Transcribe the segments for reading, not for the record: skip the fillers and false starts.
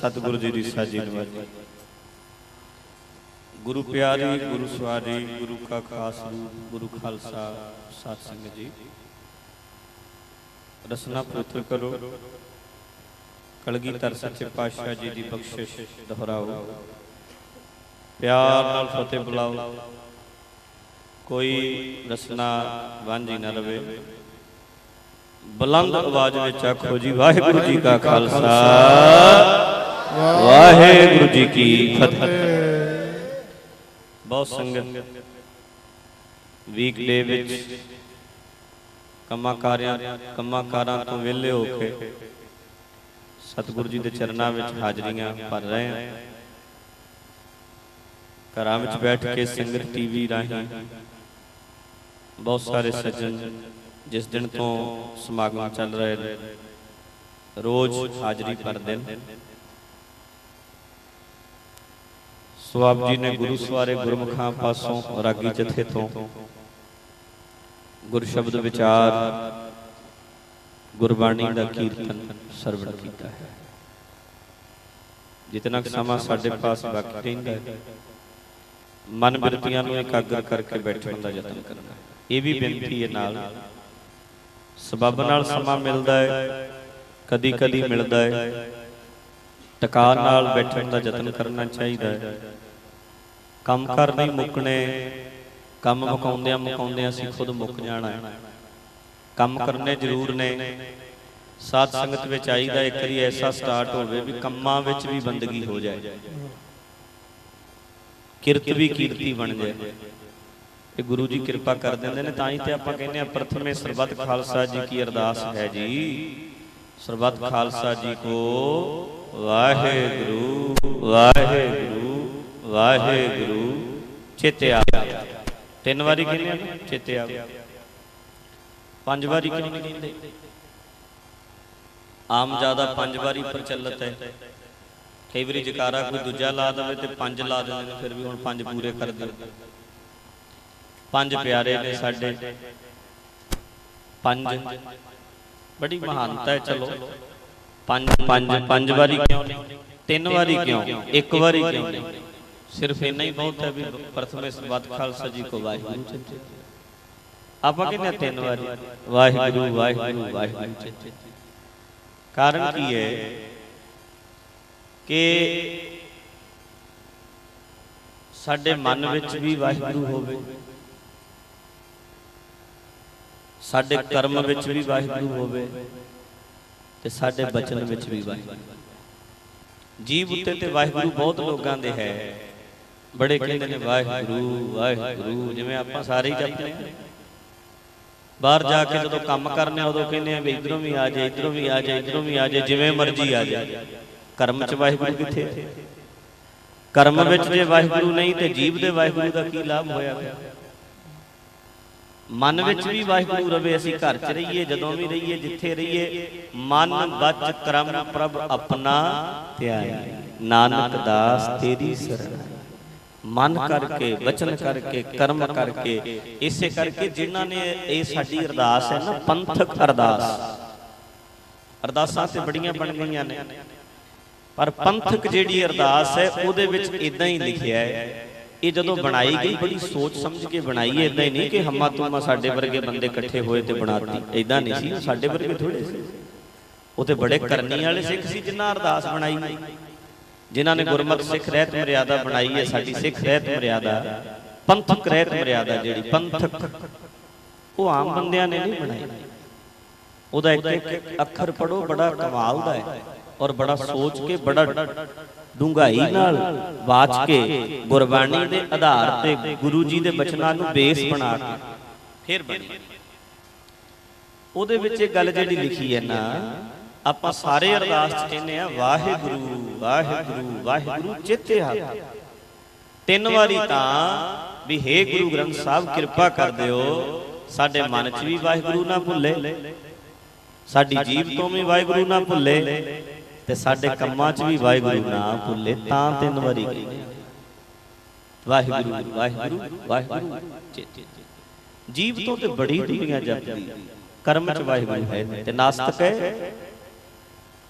सतगुरु जी की साजी नवाजी। गुरु प्यारी गुरु सवारी गुरु का खास रूप गुरु खालसा साध संगत जी। रसना पवित्र करो कलगीधर सच्चे पातशाह जी की बख्शिश दोहराओ। प्यार नाल फतेह बुलाओ। कोई रसना वांझी न रवे। बुलंद आवाज में आखो जी वाहिगुरु जी का खालसा वाहिगुरु जी की फतेह। बहुत संगत वीकडे विच कमाकारां तो वेले होके सतगुरु जी के चरणों में हाजरियां भर रहे हैं। घरां विच बैठ के संगत टीवी राही बहुत सारे सज्जन जिस दिन तो समागम चल रहे रोज हाजरी भरते हैं। सो आप जी ने गुरु सवारे गुरमुखां पासों रागी जथे तो गुर शब्द विचार गुरबाणी का कीर्तन सरवण किया है। जितना समा साडे पास बाकी रहिंदा है मन बिरतियां नूं एकाग्र करके बैठण का यतन करना। ये भी बेनती है नाल सबब नाल समा मिलता है कदी कदी मिलता है टका नाल बैठण का यतन करना चाहिए। काम कर नहीं मुकने काम मुकाउंदियां मुकाउंदियां असीं खुद मुक जाना है। काम करने जरूर ने साध संगत विच आईदा एक बारी ऐसा स्टार्ट होवे भी कम्मां विच भी बंदगी हो जाए किरत भी कीर्ति बन जाए। ये गुरु जी कृपा कर देंदे ने तां ही ते आपां कहने आ प्रथमे सरबत खालसा जी की अरदास है जी। सरबत खालसा जी को वाहेगुरु वाहेगुरु वाहेगुरु चेते आ। 3 वारी कहने चेते आ 5 वारी क्यों नहीं कहते? आम ज्यादा 5 वारी प्रचलित है। कई बार जकारा कोई दूजा ला दे तो 5 ला देंगे फिर भी हुण 5 पूरे कर दो। 5 प्यारे ने साडे 5 बड़ी महानता है। चलो 5 वारी क्यों नहीं 3 वारी क्यों 1 वारी क्यों नहीं? सिर्फ इतना ही बहुत है भी प्रथमे सरबत खालसा जी को वाहिगुरु आप कहने 3 वारी वाहिगुरु वाहिगुरु वाहिगुरु। कारण की है कि साडे मन विच भी वाहिगुरु होवे साडे कर्म विच भी वाहिगुरु होवे ते साडे बचन विच भी वाहिगुरु। जीव उत्ते ते वाहिगुरु बहुत लोगां दे है बड़े कहते हैं वाहिगुरु वाहिगुरु जिवें आपां सारे ही जपदे हैं। बाहर जाके जो काम करने उदों कहने भी इधरों भी आ जाए इधरों भी आ जाए इधरों भी आ जाए जिवें मर्जी आ जाए। कर्म च वाहिगुरु किथे? कर्म विच जे वाहिगुरु नहीं ते जीव दे वाहिगुरु दा की लाभ होया? मन विच भी वाहिगुरु रवे। असीं घर च रहीए जदों भी रहीए जिथे रहीए मन बच क्रम प्रभ अपना ध्यान नानक दास तेरी शरण। मन करके वचन करके कर्म करके इसे करके जिन्हां ने ये साडी अरदास है ना पंथक अरदास। अरदासां ते बड़ियां बन गईयां ने पर पंथक जिहड़ी अरदास है उहदे विच इदां ही लिखिया है। ये जदों बनाई गई बड़ी सोच समझ के बनाई है। इदां ही नहीं कि हमा तुमा साडे वर्गे बंदे इकट्ठे होए ते बनाती। इदां नहीं सी साडे वर्गे थोड़े सी। वो ते बड़े करनी वाले सिख सी जिन्हां अरदास बनाई जिन्हां ने गुरमत सिख रहत मर्यादा बनाई है। साडी सिख रहत मर्यादा पंथक रहत मर्यादा जिहड़ी पंथक वो आम बंदियां ने नहीं बनाई। उहदा एक अखर पढ़ो बड़ा कमाल दा है और बड़ा सोच के बड़ा डूंघाई नाल वाच के गुरबाणी दे आधार ते गुरु जी दे बचनां नूं बेस बना के फिर बनी। उहदे विच इह गल जिहड़ी लिखी है ना आपां सारे अरदास च कहने आ वाहिगुरु वाहिगुरु वाहिगुरु चेते आ। 3 वारी तां भी हे गुरु ग्रंथ साहब कृपा कर दिओ साडे मन च भी वाहिगुरु ना भुले साडी जीव तो भी वाहिगुरु ना भुले ते साडे कम्मां च भी वाहिगुरु ना भुले। तां 3 वारी कहने वाहिगुरु वाहिगुरु वाहिगुरु चेते। जीव तो ते बड़ी दुनिया जपदी कर्म च वाहिगुरु है ते नास्तिक है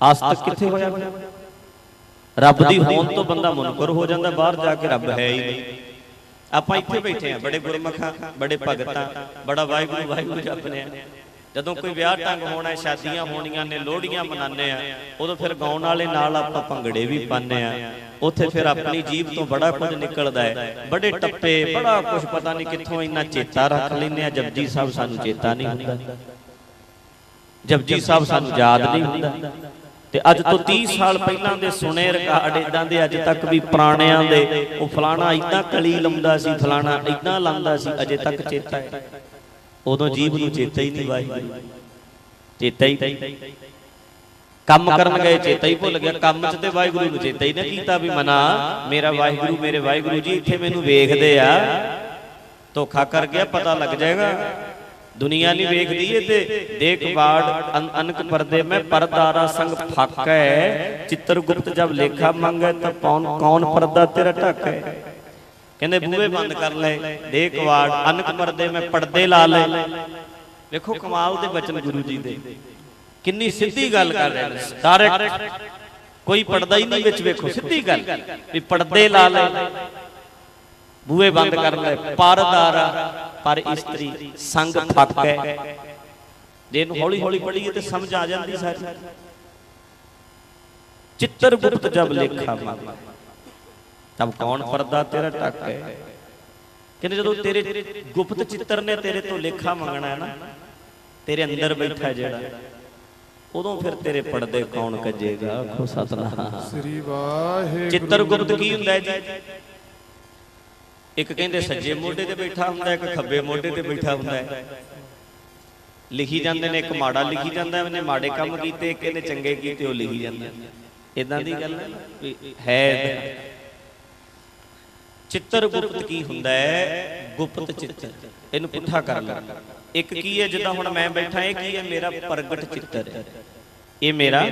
आस्तिक किथे होया? रब दी होंद तो बंदा मुनकर हो जाता, बाहर जाके रब है ही नहीं। ਆਪਾਂ ਇੱਥੇ ਬੈਠੇ ਆ, बड़े गुरमुखा बड़े भगतां बड़ा वाहिगुरू वाहिगुरू जपने आ। ਜਦੋਂ ਕੋਈ ਵਿਆਹ ਢੰਗ ਹੋਣਾ, ਸ਼ਾਦੀਆਂ ਹੋਣੀਆਂ ਨੇ, ਲੋਹੜੀਆਂ ਮਨਾਉਂਦੇ ਆ, ਉਦੋਂ ਫਿਰ ਗਾਉਣ ਵਾਲੇ ਨਾਲ ਆਪਾਂ ਭੰਗੜੇ ਵੀ ਪਾਉਂਦੇ ਆ। ਉੱਥੇ ਫਿਰ ਆਪਣੀ ਜੀਭ ਤੋਂ ਬੜਾ ਕੁਝ ਨਿਕਲਦਾ ਹੈ, ਬੜੇ ਟੱਪੇ, ਬੜਾ ਕੁਝ ਪਤਾ ਨਹੀਂ ਕਿੱਥੋਂ ਇੰਨਾ ਚੇਤਾ ਰੱਖ ਲੈਂਦੇ ਆ। ਜਪਜੀ ਸਾਹਿਬ ਸਾਨੂੰ ਚੇਤਾ ਨਹੀਂ ਹੁੰਦਾ, ਜਪਜੀ ਸਾਹਿਬ ਸਾਨੂੰ ਯਾਦ ਨਹੀਂ ਹੁੰਦਾ। ਤੇ ਅੱਜ ਤੋਂ 30 ਸਾਲ ਪਹਿਲਾਂ ਦੇ ਸੁਣੇ ਰਿਕਾਰਡ ਇਦਾਂ ਦੇ ਅਜੇ ਤੱਕ ਵੀ ਪੁਰਾਣਿਆਂ ਦੇ, ਉਹ ਫਲਾਣਾ ਇਦਾਂ ਕਲੀ ਲਾਉਂਦਾ ਸੀ, ਫਲਾਣਾ ਇਦਾਂ ਲਾਉਂਦਾ ਸੀ, ਅਜੇ ਤੱਕ ਚੇਤਾ ਹੈ। ਉਦੋਂ ਜੀਭ ਨੂੰ ਚੇਤਾ ਹੀ ਨਹੀਂ, ਵਾਹਿਗੁਰੂ ਚੇਤਾ ਹੀ। ਕੰਮ ਕਰਨ ਗਏ ਚੇਤਾ ਹੀ ਭੁੱਲ ਗਿਆ, ਕੰਮ 'ਚ ਤੇ ਵਾਹਿਗੁਰੂ ਨੂੰ ਚੇਤਾ ਹੀ ਨਾ ਕੀਤਾ ਵੀ ਮਨਾ ਮੇਰਾ ਵਾਹਿਗੁਰੂ, ਮੇਰੇ ਵਾਹਿਗੁਰੂ ਜੀ ਇੱਥੇ ਮੈਨੂੰ ਵੇਖਦੇ ਆ। ਧੋਖਾ ਕਰ ਗਿਆ, ਪਤਾ ਲੱਗ ਜਾਏਗਾ। दुनिया नहीं वेखदी है ते देख बाड़ अनक पर्दे में परदारा संग फाका है, चित्रगुप्त जब लेखा मंगे तो कौन पर्दा तेरा ढक है। कहंदे बूहे बंद कर ले, देख वाड़ अनक पर्दे में पर्दे ला ले। देखो कमाल दे बचन गुरु जी दे, किन्नी सीधी गल कर रहे हैं, डायरेक्ट कोई पर्दा ही नहीं विच। वेखो सीधी गल भी पर्दे ला ले, बूहे बंद कर ले, परदारा पर इस्त्री संग फाका है। जे हौली हौली पढ़ीए तो समझ आ जाती सारी। चित्रगुप्त जब लेखा मांगा तब कौन पर्दा तेरा ढक है। कहते जो तेरे गुप्त चित्र ने तेरे तो लेखा मंगना है ना, तेरे अंदर बैठा जेड़ा, उदों फिर तेरे पर्दे कौन कजेगा। आखो सतनाम श्री वाहिगुरू। चित्रगुप्त की हुंदा है जी? एक कहते सज्जे मोढे ते बैठा हुंदा है, एक खब्बे मोढे ते बैठा हुंदा है। लिखी जांदे ने, एक माड़ा लिखी जांदा है, उन्हें माड़े काम कीते, एक ने चंगे कीते, वो लिखी जांदा है। इदां दी गल है। चित्रगुप्त की हुंदा है? गुप्त चित्र। इहनूं पुੱਠਾ कर लो। एक की है जिद्दां हुण मैं बैठा, ये की है? मेरा प्रगट चित्र है। ये मेरा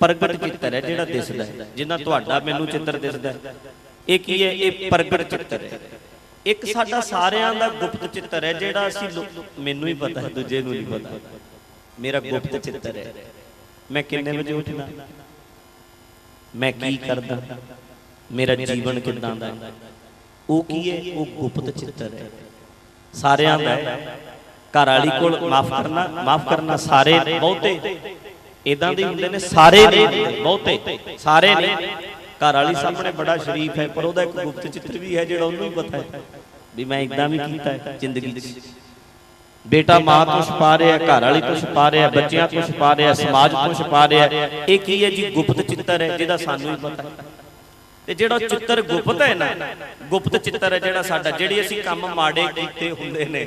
प्रगट चित्र है जिहड़ा दिसदा है, जिन्ना तुहाडा मैनूं चित्र दिसदा है। एक ही है, एक प्रगट चित्र है। एक साडा सारियां दा गुप्त चित्र है जिहड़ा असीं मैनूं ही पता है, दूजे नूं नहीं पता। मेरा गुप्त चित्र है, मैं किन्ने बजे उठदा, मैं की करदा, मेरा जीवन किदां दा है, वो की है? वो गुप्त चित्र है। सारियां दा है। घर वाली कोल माफ करना सारे बहुते इदां दे हुंदे ने, सारे नहीं बहुते, सारे नहीं। घर वाली सामने बड़ा शरीफ है, पर एक गुप्त चित्र भी है जो उन्होंने पता है भी मैं इदा भी किया है जिंदगी। बेटा मां तो छुपा रहा है, घर वाली तो छुपा रहा है, बच्चों तो छुपा रहा है, समाज तो छुपा रहा है। एक ही है जी गुप्त चित्र है जिहदा सानू ही पता है। ते जिहड़ा चित्र गुप्त है ना, गुप्त चित्र है जिहड़ा साडा, जिहड़ी असीं काम माड़े कीते हुंदे ने,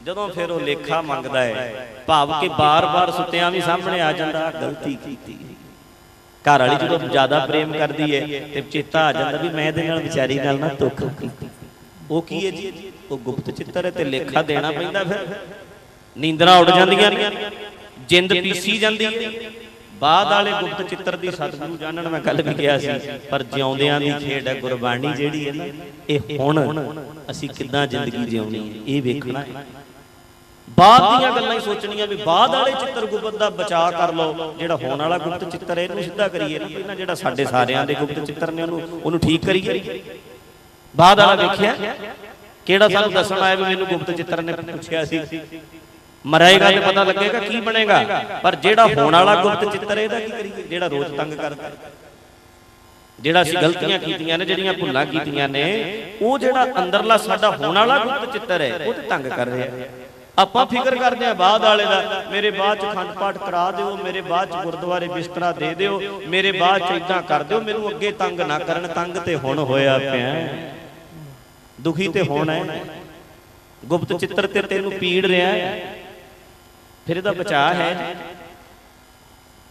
जदों फिर वो लेखा मंगदा है, भाव के बार बार सुत्तियां भी सामने आ जांदा, गलती कीती। घर वाली जो ज्यादा प्रेम करती है तो चेता आ जाता भी मैं दे नाल विचारी नाल ना धोखा कीता। वो की है जी? वो गुप्त चित्र है, तो लेखा देना पैंदा। फिर नींदरां उड़ जांदियां, जिंद पीसी जांदी। बाद वाले गुप्त चित्र की सतगुरु जानन, मैं कल भी कहा सी, पर जिउंदियां दी खेड है गुरबाणी जिहड़ी है ना, ये हुण असीं किदां जिंदगी जिउणी है, ये वेखना है। बाद दीयां गल्लां ही सोचणियां भी बाद वाले चित्रगुप्त दा बचा कर लो, जिहड़ा होण वाला गुप्त चित्र है इहनूं सिद्धा करिए ना, पहिलां जिहड़ा साडे सारियां दे गुप्त चित्र ने ਉਹਨੂੰ ठीक करिए। बाद वाला वेखिया किहड़ा सानूं दस्सण आया भी मैनूं गुप्त चित्र ने पुछिया सी, मरेगा तो पता लगेगा की बनेगा। पर जिहड़ा होण वाला गुप्त चित्र है, की करिए? जिहड़ा रोज तंग करदा, जिहड़ा असीं गलतियां कीतियां ने, जिहड़ियां भुल्लां कीतियां ने, वो जिहड़ा अंदरला साडा होण वाला गुप्त चित्र है, वो ते तंग कर रहा है। ਆਪਾਂ ਫਿਕਰ ਕਰਦੇ ਆ ਬਾਅਦ ਵਾਲੇ ਦਾ, ਮੇਰੇ ਬਾਅਦ ਚ ਖੰਡ ਪਾਠ ਕਰਾ ਦਿਓ, ਮੇਰੇ ਬਾਅਦ ਚ ਗੁਰਦੁਆਰੇ ਬਿਸਤਰਾ ਦੇ ਦਿਓ, ਮੇਰੇ ਬਾਅਦ ਚ ਇਦਾਂ ਕਰ ਦਿਓ, ਮੈਨੂੰ ਅੱਗੇ ਤੰਗ ਨਾ ਕਰਨ। ਤੰਗ ਤੇ ਹੁਣ ਹੋਇਆ ਪਿਆ, ਦੁਖੀ ਤੇ ਹੋਣਾ ਹੈ। ਗੁਪਤ ਚਿੱਤਰ ਤੇ ਤੈਨੂੰ ਪੀੜ ਰਿਹਾ ਹੈ, ਫਿਰ ਇਹਦਾ ਬਚਾਅ ਹੈ,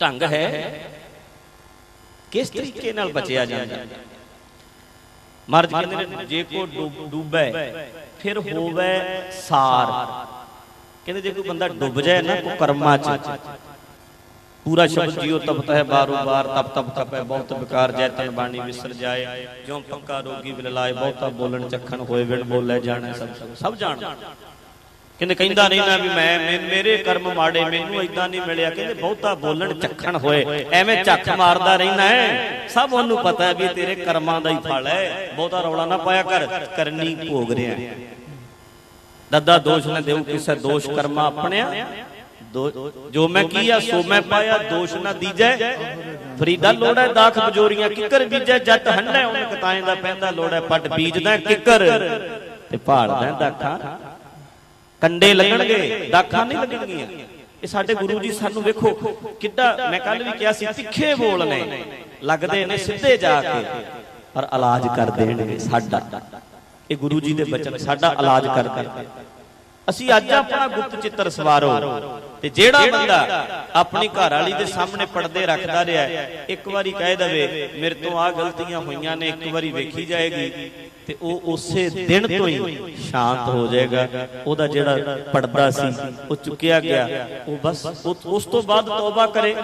ਢੰਗ ਹੈ, ਕਿਸ ਤਰੀਕੇ ਨਾਲ ਬਚਿਆ ਜਾਂਦਾ। ਮਹਾਰਾਜ ਕਹਿੰਦੇ ਨੇ ਜੇ ਕੋ ਡੁੱਬੈ ਫਿਰ ਹੋਵੇ ਸਾਰ। कहते जो कोई बंदा डुब जाए ना कर्मा च, पूरा शब्द जियो तपत है बारो बार, तप तप तप है बहुत बेकार, जय तन बाणी विसर जाए, जो पक्का रोगी बिललाए, बहुता बोलन चखन होए विण बोले जाने सब जान। ਕਹਿੰਦੇ ਕਹਿੰਦਾ ਰਹਿਣਾ ਵੀ ਮੈਂ ਮੇਰੇ ਕਰਮ ਮਾੜੇ, ਮੈਨੂੰ ਇਦਾਂ ਨਹੀਂ ਮਿਲਿਆ। ਕਹਿੰਦੇ ਬਹੁਤਾ ਬੋਲਣ ਚੱਖਣ ਹੋਏ, ਐਵੇਂ ਝੱਖ ਮਾਰਦਾ ਰਹਿਣਾ ਹੈ, ਸਭ ਉਹਨੂੰ ਪਤਾ ਹੈ ਵੀ ਤੇਰੇ ਕਰਮਾਂ ਦਾ ਹੀ ਫਲ ਹੈ, ਬਹੁਤਾ ਰੌਲਾ ਨਾ ਪਾਇਆ ਕਰ, ਕਰਨੀ ਭੋਗ ਰਿਹਾ। ਦੱਦਾ ਦੋਸ਼ ਨਾ ਦੇਉ ਕਿਸੇ, ਦੋਸ਼ ਕਰਮਾ ਆਪਣਿਆ, ਜੋ ਮੈਂ ਕੀਆ ਸੋ ਮੈਂ ਪਾਇਆ, ਦੋਸ਼ ਨਾ ਦੀਜੈ ਫਰੀਦਾ ਲੋੜੈ, ਦਾਖ ਬਜੋਰੀਆਂ ਕਿੱਕਰ ਬੀਜੈ, ਜੱਟ ਹੰਡੈ ਉਹਨ ਕਤਾਏ ਦਾ ਪੈਂਦਾ ਲੋੜੈ, ਪੱਟ ਬੀਜਦਾ ਕਿੱਕਰ ਤੇ ਭਾਲਦਾ ਦਾਖਾਂ, ਕੰਡੇ ਲੱਗਣਗੇ ਦਾਖਾਂ ਨਹੀਂ ਲੱਗਣਗੀਆਂ। ਇਹ ਸਾਡੇ ਗੁਰੂ ਜੀ ਸਾਨੂੰ ਵੇਖੋ ਕਿੱਡਾ, ਮੈਂ ਕੱਲ ਵੀ ਕਿਹਾ ਸੀ, ਤਿੱਖੇ ਬੋਲ ਨੇ, ਲੱਗਦੇ ਨੇ ਸਿੱਧੇ ਜਾ ਕੇ, ਪਰ ਇਲਾਜ ਕਰ ਦੇਣਗੇ ਸਾਡਾ। ਇਹ ਗੁਰੂ ਜੀ ਦੇ ਬਚਨ ਸਾਡਾ ਇਲਾਜ ਕਰ ਦੇਣਗੇ। ਅਸੀਂ ਅੱਜ ਆਪਣਾ ਗੁਪਤ ਚਿੱਤਰ ਸਵਾਰੋ, ਤੇ ਜਿਹੜਾ ਬੰਦਾ ਆਪਣੀ ਘਰ ਵਾਲੀ ਦੇ ਸਾਹਮਣੇ ਪਰਦੇ ਰੱਖਦਾ ਰਿਹਾ, ਇੱਕ ਵਾਰੀ ਕਹਿ ਦਵੇ ਮੇਰੇ ਤੋਂ ਆਹ ਗਲਤੀਆਂ ਹੋਈਆਂ ਨੇ, ਇੱਕ ਵਾਰੀ ਵੇਖੀ ਜਾਏਗੀ, ਤੇ ਉਹ ਉਸੇ ਦਿਨ ਤੋਂ ਹੀ ਸ਼ਾਂਤ ਹੋ ਜਾਏਗਾ। ਉਹਦਾ ਜਿਹੜਾ ਪਰਦਾ ਸੀ ਉਹ ਚੁੱਕਿਆ ਗਿਆ, ਉਹ ਬਸ ਉਸ ਤੋਂ ਬਾਅਦ ਤੌਬਾ ਕਰੇ,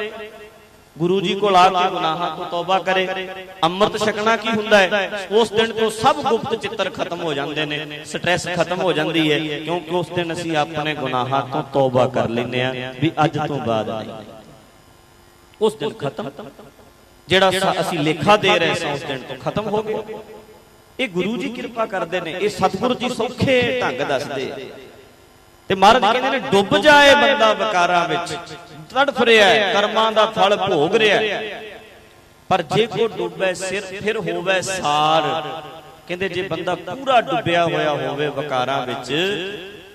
ਗੁਰੂ ਜੀ ਕੋਲ ਆ ਕੇ ਗੁਨਾਹਾਂ ਤੋਂ ਤੌਬਾ ਕਰੇ। ਅੰਮ੍ਰਿਤ ਛਕਣਾ ਕੀ ਹੁੰਦਾ ਹੈ? ਉਸ ਦਿਨ ਤੋਂ ਸਭ ਗੁਪਤ ਚਿੱਤਰ ਖਤਮ ਹੋ ਜਾਂਦੇ ਨੇ, ਸਟ੍ਰੈਸ ਖਤਮ ਹੋ ਜਾਂਦੀ ਹੈ, ਕਿਉਂਕਿ ਉਸ ਦਿਨ ਅਸੀਂ ਆਪਣੇ ਗੁਨਾਹਾਂ ਤੋਂ ਤੌਬਾ ਕਰ ਲੈਂਦੇ ਆ ਵੀ ਅੱਜ ਤੋਂ ਬਾਅਦ ਨਹੀਂ। ਉਸ ਦਿਨ ਖਤਮ, ਜਿਹੜਾ ਅਸੀਂ ਲੇਖਾ ਦੇ ਰਹੇ ਸਾਂ ਉਸ ਦਿਨ ਤੋਂ ਖਤਮ ਹੋ ਗਿਆ। ਇਹ ਗੁਰੂ ਜੀ ਕਿਰਪਾ ਕਰਦੇ ਨੇ, ਇਹ ਸਤਿਗੁਰੂ ਜੀ ਸੌਖੇ ਢੰਗ ਦੱਸਦੇ। ਤੇ ਮਹਾਰਾਜ ਕਹਿੰਦੇ ਨੇ ਡੁੱਬ ਜਾਏ ਬੰਦਾ ਵਿਕਾਰਾਂ ਵਿੱਚ, ਤੜਫ ਰਿਹਾ ਕਰਮਾਂ ਦਾ ਫਲ ਭੋਗ ਰਿਹਾ, ਪਰ ਜੇ ਕੋ ਡੁੱਬੇ ਸਿਰ ਫਿਰ ਹੋਵੇ ਸਾਰ। ਕਹਿੰਦੇ ਜੇ ਬੰਦਾ ਪੂਰਾ ਡੁੱਬਿਆ ਹੋਇਆ ਹੋਵੇ ਵਿਕਾਰਾਂ ਵਿੱਚ,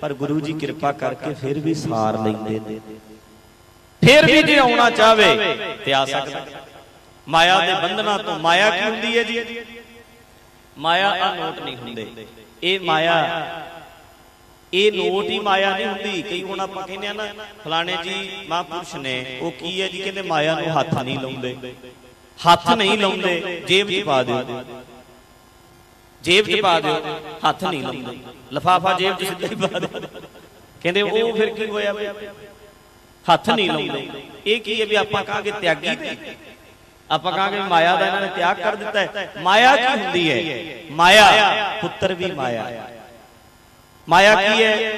ਪਰ ਗੁਰੂ ਜੀ ਕਿਰਪਾ ਕਰਕੇ ਫਿਰ ਵੀ ਸਾਰ ਲੈਂਦੇ ਨੇ, ਫਿਰ ਵੀ ਜੇ ਆਉਣਾ ਚਾਹਵੇ ਤੇ ਆ ਸਕਦਾ। ਮਾਇਆ ਦੇ ਬੰਧਨਾਂ ਤੋਂ, ਮਾਇਆ ਕੀ ਹੁੰਦੀ ਹੈ ਜੀ? ਮਾਇਆ ਆ ਨੋਟ ਨਹੀਂ ਹੁੰਦੇ, ਇਹ ਮਾਇਆ, ਇਹ ਨੋਟ ਹੀ ਮਾਇਆ ਨਹੀਂ ਹੁੰਦੀ। ਕਈ ਹੁਣ ਆਪਾਂ ਕਹਿੰਦੇ ਆ ਨਾ ਫਲਾਣੇ ਜੀ ਮਹਾਂਪੁਰਸ਼ ਨੇ, ਉਹ ਕੀ ਹੈ ਜੀ? ਕਹਿੰਦੇ ਮਾਇਆ ਨੂੰ ਹੱਥ ਨਹੀਂ ਲਾਉਂਦੇ, ਹੱਥ ਨਹੀਂ ਲਾਉਂਦੇ, ਜੇਬ 'ਚ ਪਾ ਦਿਓ, ਜੇਬ 'ਚ ਪਾ ਦਿਓ, ਹੱਥ ਨਹੀਂ ਲਾਉਂਦੇ, ਲਿਫਾਫਾ ਜੇਬ 'ਚ ਸਿੱਧਾ ਹੀ ਪਾ ਦਿਓ। ਕਹਿੰਦੇ ਉਹ ਫਿਰ ਕੀ ਹੋਇਆ? ਹੱਥ ਨਹੀਂ ਲਾਉਂਦੇ। ਇਹ ਕੀ ਹੈ ਵੀ ਆਪਾਂ ਕਹਾਂਗੇ ਤਿਆਗੀ ਨੇ, ਆਪਾਂ ਕਹਾਂਗੇ ਮਾਇਆ ਦਾ ਇਹਨਾਂ ਨੇ ਤਿਆਗ ਕਰ ਦਿੱਤਾ ਹੈ। ਮਾਇਆ ਕੀ ਹੁੰਦੀ ਹੈ? ਮਾਇਆ ਪੁੱਤਰ ਵੀ ਮਾਇਆ। ਮਾਇਆ ਕੀ ਹੈ?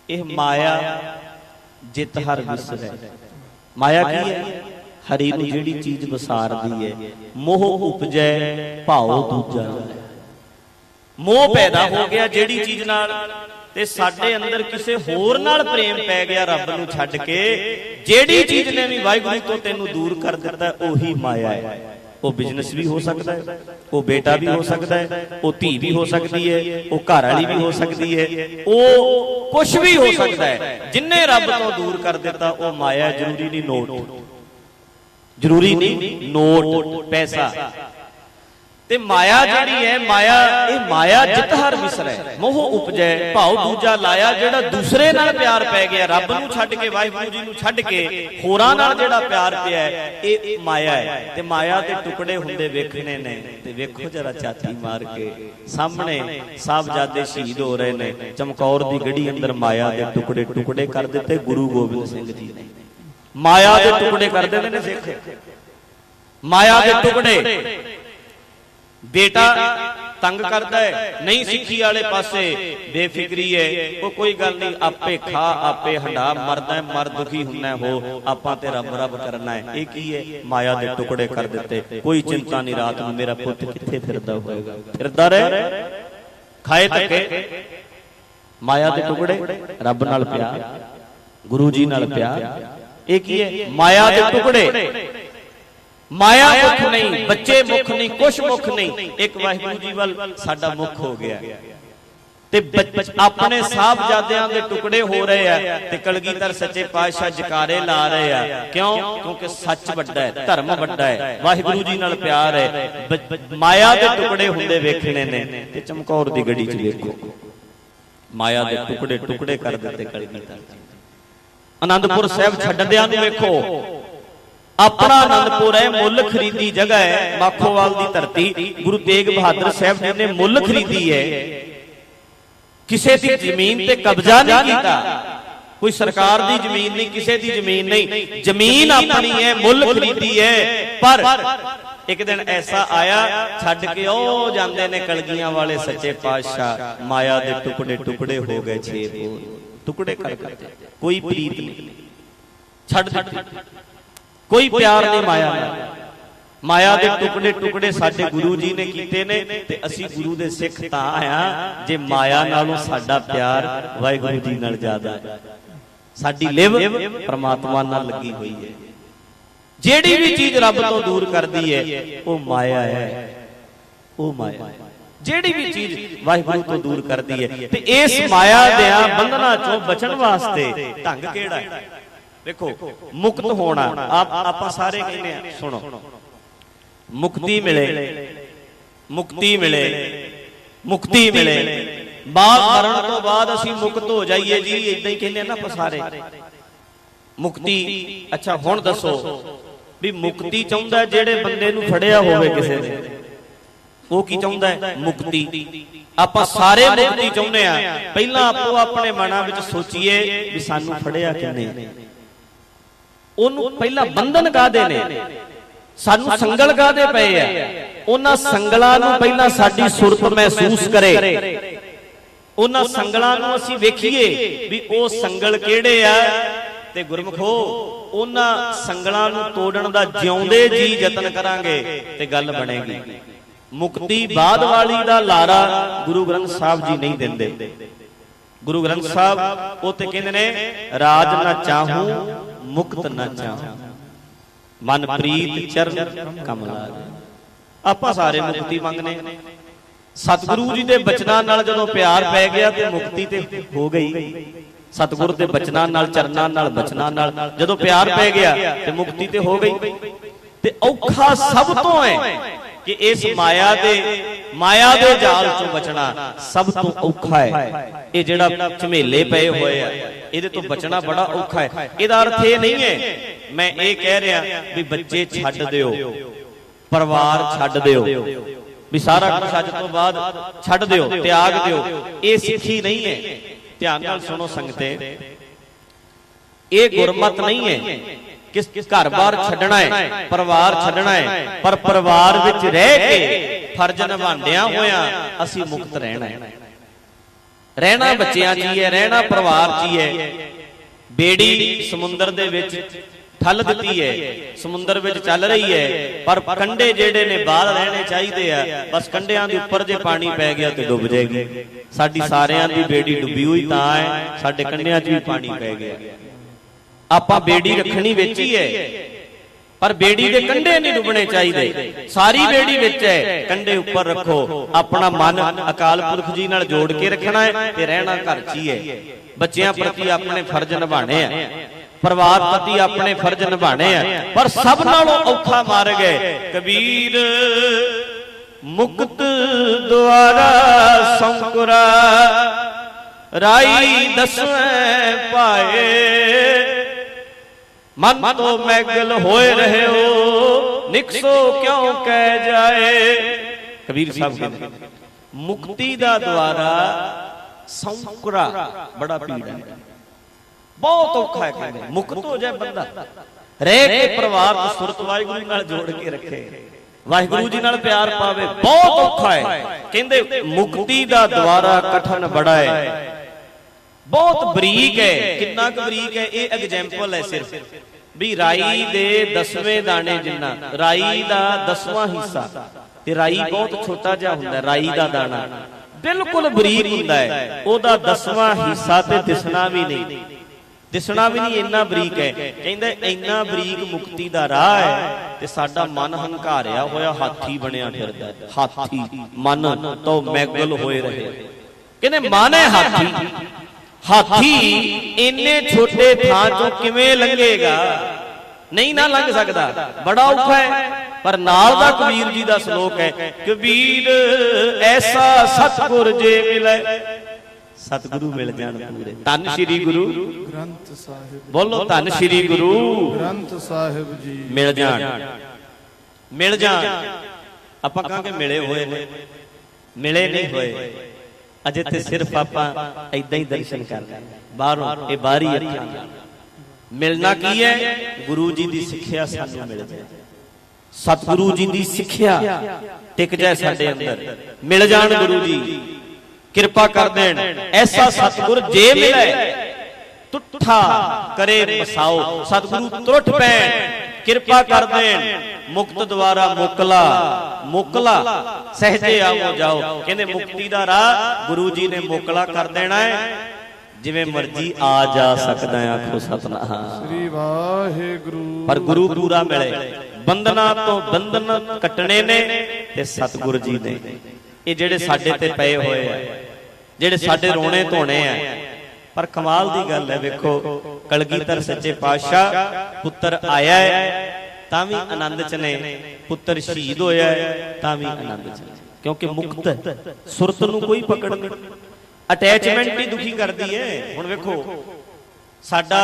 ਇਹ ਮਾਇਆ ਜਿਤ ਹਰ ਵਿਸਰੈ। ਮਾਇਆ ਕੀ ਹੈ? ਹਰੀ ਨੂੰ ਜਿਹੜੀ ਚੀਜ਼ ਵਿਸਾਰਦੀ ਹੈ। ਮੋਹ ਉਪਜੈ ਭਾਉ ਦੂਜਾ, ਮੋਹ ਪੈਦਾ ਹੋ ਗਿਆ ਜਿਹੜੀ ਚੀਜ਼ ਨਾਲ, ਤੇ ਸਾਡੇ ਅੰਦਰ ਕਿਸੇ ਹੋਰ ਨਾਲ ਪ੍ਰੇਮ ਪੈ ਗਿਆ ਰੱਬ ਨੂੰ ਛੱਡ ਕੇ। ਜਿਹੜੀ ਚੀਜ਼ ਨੇ ਵੀ ਵਾਹਿਗੁਰੂ ਤੋਂ ਤੈਨੂੰ ਦੂਰ ਕਰ ਦਿੱਤਾ, ਉਹੀ ਮਾਇਆ ਹੈ। ਉਹ ਬਿਜ਼ਨਸ ਵੀ ਹੋ ਸਕਦਾ ਹੈ, ਉਹ ਬੇਟਾ ਵੀ ਹੋ ਸਕਦਾ ਹੈ, ਉਹ ਧੀ ਵੀ ਹੋ ਸਕਦੀ ਹੈ, ਉਹ ਘਰ ਵਾਲੀ ਵੀ ਹੋ ਸਕਦੀ ਹੈ, ਉਹ ਕੁਝ ਵੀ ਹੋ ਸਕਦਾ ਹੈ। ਜਿੰਨੇ ਰੱਬ ਤੋਂ ਦੂਰ ਕਰ ਦਿੱਤਾ ਉਹ ਮਾਇਆ। ਜ਼ਰੂਰੀ ਨਹੀਂ ਨੋਟ, ਜ਼ਰੂਰੀ ਨਹੀਂ ਨੋਟ ਪੈਸਾ। ਤੇ ਮਾਇਆ ਜਿਹੜੀ ਹੈ, ਮਾਇਆ, ਇਹ ਮਾਇਆ ਜਿਤ ਹਰ ਵਿਸਰੈ, ਮੋਹ ਉਪਜੈ ਭਾਉ ਦੂਜਾ ਲਾਇਆ। ਜਿਹੜਾ ਦੂਸਰੇ ਨਾਲ ਪਿਆਰ ਪੈ ਗਿਆ, ਰੱਬ ਨੂੰ ਛੱਡ ਕੇ, ਵਾਹਿਗੁਰੂ ਜੀ ਨੂੰ ਛੱਡ ਕੇ ਹੋਰਾਂ ਨਾਲ ਜਿਹੜਾ ਪਿਆਰ ਪਿਆ, ਇਹ ਮਾਇਆ ਹੈ। ਤੇ ਮਾਇਆ ਦੇ ਟੁਕੜੇ ਹੁੰਦੇ ਵੇਖਣੇ ਨੇ, ਤੇ ਵੇਖੋ ਜਰਾ ਝਾਤੀ ਮਾਰ ਕੇ, ਸਾਹਮਣੇ ਸਾਹਿਬਜ਼ਾਦੇ ਸ਼ਹੀਦ ਹੋ ਰਹੇ ਨੇ, ਚਮਕੌਰ ਦੀ ਗੜੀ ਅੰਦਰ ਮਾਇਆ ਦੇ ਟੁਕੜੇ ਟੁਕੜੇ ਕਰ ਦਿੱਤੇ ਗੁਰੂ ਗੋਬਿੰਦ ਸਿੰਘ ਜੀ ਨੇ। ਮਾਇਆ ਦੇ ਟੁਕੜੇ ਕਰ ਦਿੰਦੇ ਨੇ ਸਿੱਖ, ਮਾਇਆ ਦੇ ਟੁਕੜੇ। ਬੇਟਾ ਤੰਗ ਕਰਦਾ ਹੈ, ਨਹੀਂ ਸਿੱਖੀ ਵਾਲੇ ਪਾਸੇ ਬੇਫਿਕਰੀ ਹੈ, ਉਹ ਕੋਈ ਗੱਲ ਨਹੀਂ, ਆਪੇ ਖਾ ਆਪੇ ਹੰਡਾ, ਮਰਦਾ ਮਰ ਦੁਖੀ ਹੁੰਦਾ ਹੋ, ਆਪਾਂ ਤੇ ਰੱਬ ਰੱਬ ਕਰਨਾ ਹੈ। ਇਹ ਕੀ ਹੈ? ਮਾਇਆ ਦੇ ਟੁਕੜੇ ਕਰ ਦਿੱਤੇ। ਕੋਈ ਚਿੰਤਾ ਨਹੀਂ ਰਾਤ ਨੂੰ ਮੇਰਾ ਪੁੱਤ ਕਿੱਥੇ ਫਿਰਦਾ ਹੋਏਗਾ, ਫਿਰਦਾ ਰਹੇ ਖਾਏ ਧੱਕੇ। ਮਾਇਆ ਦੇ ਟੁਕੜੇ, ਰੱਬ ਨਾਲ ਪਿਆਰ, ਗੁਰੂ ਜੀ ਨਾਲ ਪਿਆਰ। ਇਹ ਕੀ ਹੈ? ਮਾਇਆ ਦੇ ਟੁਕੜੇ। ਮਾਇਆ ਮੁੱਖ ਨਹੀਂ, ਬੱਚੇ ਮੁੱਖ ਨਹੀਂ, ਕੁਛ ਮੁੱਖ ਨਹੀਂ, ਇੱਕ ਵਾਹਿਗੁਰੂ ਜੀ ਵੱਲ ਸਾਡਾ ਮੁੱਖ ਹੋ ਗਿਆ। ਤੇ ਆਪਣੇ ਸਾਹਿਬਜ਼ਾਦਿਆਂ ਦੇ ਟੁਕੜੇ ਹੋ ਰਹੇ ਆ, ਤੇ ਕਲਗੀਧਰ ਸੱਚੇ ਪਾਤਸ਼ਾਹ ਜਕਾਰੇ ਲਾ ਰਹੇ ਆ। ਕਿਉਂ? ਕਿਉਂਕਿ ਸੱਚ ਵੱਡਾ ਹੈ, ਧਰਮ ਵੱਡਾ ਹੈ, ਵਾਹਿਗੁਰੂ ਜੀ ਨਾਲ ਪਿਆਰ ਹੈ। ਮਾਇਆ ਦੇ ਟੁਕੜੇ ਹੁੰਦੇ ਵੇਖਣੇ ਨੇ। ਤੇ ਚਮਕੌਰ ਦੀ ਗੜੀ 'ਚ ਵੇਖੋ, ਮਾਇਆ ਦੇ ਟੁਕੜੇ ਟੁਕੜੇ ਕਰ ਦਿੱਤੇ ਕਲਗੀਧਰ। ਆਨੰਦਪੁਰ ਸਾਹਿਬ ਛੱਡਦਿਆਂ ਨੂੰ ਵੇਖੋ, ਆਪਣਾ ਆਨੰਦਪੁਰ ਹੈ, ਮੁੱਲ ਖਰੀਦੀ ਜਗ੍ਹਾ ਹੈ, ਮਾਖੋਵਾਲ ਦੀ ਧਰਤੀ। ਗੁਰੂ ਤੇਗ ਬਹਾਦਰ ਸਾਹਿਬ ਜੀ ਨੇ ਮੁੱਲ ਖਰੀਦੀ ਹੈ, ਕਿਸੇ ਦੀ ਜ਼ਮੀਨ ਤੇ ਕਬਜ਼ਾ ਨਹੀਂ ਕੀਤਾ। ਕੋਈ ਸਰਕਾਰ ਦੀ ਜ਼ਮੀਨ ਨਹੀਂ, ਕਿਸੇ ਦੀ ਜ਼ਮੀਨ ਨਹੀਂ, ਜ਼ਮੀਨ ਆਪਣੀ ਹੈ, ਮੁੱਲ ਖਰੀਦੀ ਹੈ। ਪਰ एक दिन ऐसा आया छड्ड के ओ जांदे ने कलगियां वाले सच्चे पातशाह माया दे टुकड़े टुकड़े हो गए छे टुकड़े कर करते कोई प्रीत नहीं छड्ड दित्ती कोई प्यार नहीं माया नाल माया दे टुकड़े टुकड़े साडे गुरु जी ने कीते ने ते असीं गुरु दे सिख तां आ जे माया नालों साडा प्यार वाहिगुरू जी नाल ज्यादा है साडी लिव परमात्मा नाल लगी हुई है जेड़ी भी चीज रब तो दूर करदी है वो माया है वो माया जेड़ी भी चीज वाहिगुरू तो दूर करदी है ते इस माया देयां बंधनां चों बचण वास्ते ढंग किहड़ा है देखो मुक्त होना आप सारे कहने हैं सुनो मुक्ति मिले मुक्ति मिले मुक्ति मिले मरण तो बाद असीं मुक्त हो जाइए जी इदां ही कहने ना पसारे मुक्ति अच्छा हुण दसो भी मुक्ति चाहुंदा जेड़े बंदे नूं फड़िया होवे किसे ने वो की चाहुंदा है मुक्ति आपां सारे मुक्ति चाहुंदे आ पहलां आपो अपने मनां विच सोचीए भी सानूं फड़िया किन्ने ओनूं पहलां बंधन काहदे ने सानूं संगल काहदे पए आ उन्हां संगलां नूं पहलां साडी सुरत महसूस करे उन्हां संगलां नूं असीं वेखीए भी ओ संगल किहड़े आ ते गुरमुखो उन्हां संगलां नूं तोड़न दा जिउंदे जी यतन करांगे ते गल बनेगी मुक्ति बाद वाली दा लारा गुरु ग्रंथ साहब जी नहीं दिंदे गुरु ग्रंथ साहब वो ते कहंदे ने राज ना चाहूं मुक्त ना चाहूं मन प्रीत चरण कमला आपां सारे मुक्ति मंगने सतगुरु जी दे बचनां नाल जदों प्यार पै गया ते मुक्ति ते हो गई सतगुरु दे बचनां नाल चरनां नाल बचनां नाल जदों प्यार पै गया ते मुक्ति ते हो गई ते औखा सब तो है कि इस माया दे जाल चों बचना सब तो औखा है ये जेड़ा झमेले पए होए आ इहदे तो बचना बड़ा औखा है इहदा अर्थ ये नहीं है मैं ये कह रहा भी बच्चे छड्ड दिओ परिवार छड्ड दिओ भी सारा कुछ अज तो बाद छड्ड दिओ त्याग दिओ ये सिੱਖੀ नहीं है ध्यान नाल सुनो संगते ये गुरमत नहीं है किस घर बार छड्डना है परिवार छड्डना है पर परिवार विच रह के फर्ज निभांदियां होया असीं मुक्त रहना बच्चियां च ही है रहना परिवार च ही है बेड़ी समुंदर दे विच ठल दित्ती है समुंदर विच चल रही है पर कंडे जेड़े ने बाहर रहने चाहिए आ बस कंडियां दे उपर जे पानी पै गया तो डुब जाएगी साडी सारियां दी बेड़ी डुबी हुई तां है साडे कंडियां च भी पानी पै गया आपां बेड़ी रखनी विच ही है पर बेड़ी दे कंडे नहीं डुबने चाहिए सारी बेड़ी विच है कंडे उपर रखो अपना मन अकाल पुरख जी नाल जोड़ के रखना है ते रहना घर च ही है बच्चियां प्रति अपने फर्ज निभाने हैं परिवार प्रति अपने फर्ज निभाने हैं पर सब नालों औखा मार गए कबीर मुक्त द्वारा संकुरा राई दसवें पाए मन तो मैगल होए रहे हो निकसो क्यों कह जाए कबीर साहब कहते मुक्ति दा द्वारा संकुरा बड़ा पीड़ है बहुत औखा है कहते मुक्त हो जाए बंदा रह के परिवार को सुरत वाहिगुरू नाल जोड़ के रखे वाहिगुरू जी नाल प्यार पावे बहुत औखा है कहते मुक्ति दा द्वारा कठन बड़ा है बहुत बरीक है कितना बरीक है ये एग्जाम्पल है सिर्फ भी राई दे 10वें दाने जिन्ना राई दा 10वां हिस्सा ते राई बहुत छोटा जिहा हुंदा है राई दा दाना बिल्कुल बरीक हुंदा है ओदा 10वां हिस्सा ते दिसना भी नहीं इन्ना बरीक है कहंदे इन्ना बरीक मुक्ति दा राह है ते साडा मन हंकारिया होया हाथी बनया फिरदा है हाथी मन तो मैगल होए रहे कहंदे मन है हाथी इन्ने छोटे थां चों किवें लंघेगा नहीं ना लंघ सकदा बड़ा औखा है पर नाल दा कबीर जी दा श्लोक है कबीर ऐसा सतगुर जे मिले सतगुरु मिल जान पूरे धन श्री गुरु ग्रंथ साहिब बोलो धन श्री गुरु ग्रंथ साहिब जी मिल जान आपां कहांगे मिले होए ने मिले नहीं होए अजे ते सिर्फ आपां इदां ही दर्शन कर रहे बाहरों ये बाहरी अखां मिलना की है गुरु जी दी सिक्ख्या सानू मिल जाए सतगुरु जी की सिक्ख्या टिक जाए साडे अंदर, मिल जान गुरु जी, किरपा कर देन। ऐसा सतगुर जे मिले तुठा करे बसाओ, सतगुरु तुरट पैन किरपा कर देन। मुक्त द्वारा मोकला, मोकला सहजे आओ जाओ। कहते मुक्ति दा राह गुरु जी ने मोकला कर देना है, जिवें मर्जी आ जा सकदा है। आखो सतनाम श्री वाहिगुरु। पर गुरु पूरा मिले, बंधना तो बंधन कटने ने ते सतगुरु जी ने। ये जेड़े साडे ते पए होए है, जेड़े साडे रोने धोने है। पर कमाल दी गल है, वेखो कलगीधर सच्चे पातशाह पुत्र आया है तां भी आनंद च ने, पुत्र शहीद होया है तां भी आनंद च ने, क्योंकि मुक्त है। सुरत नूं कोई पकड़ नहीं, अटैचमेंट ही दुखी करती है। हुण वेखो साडा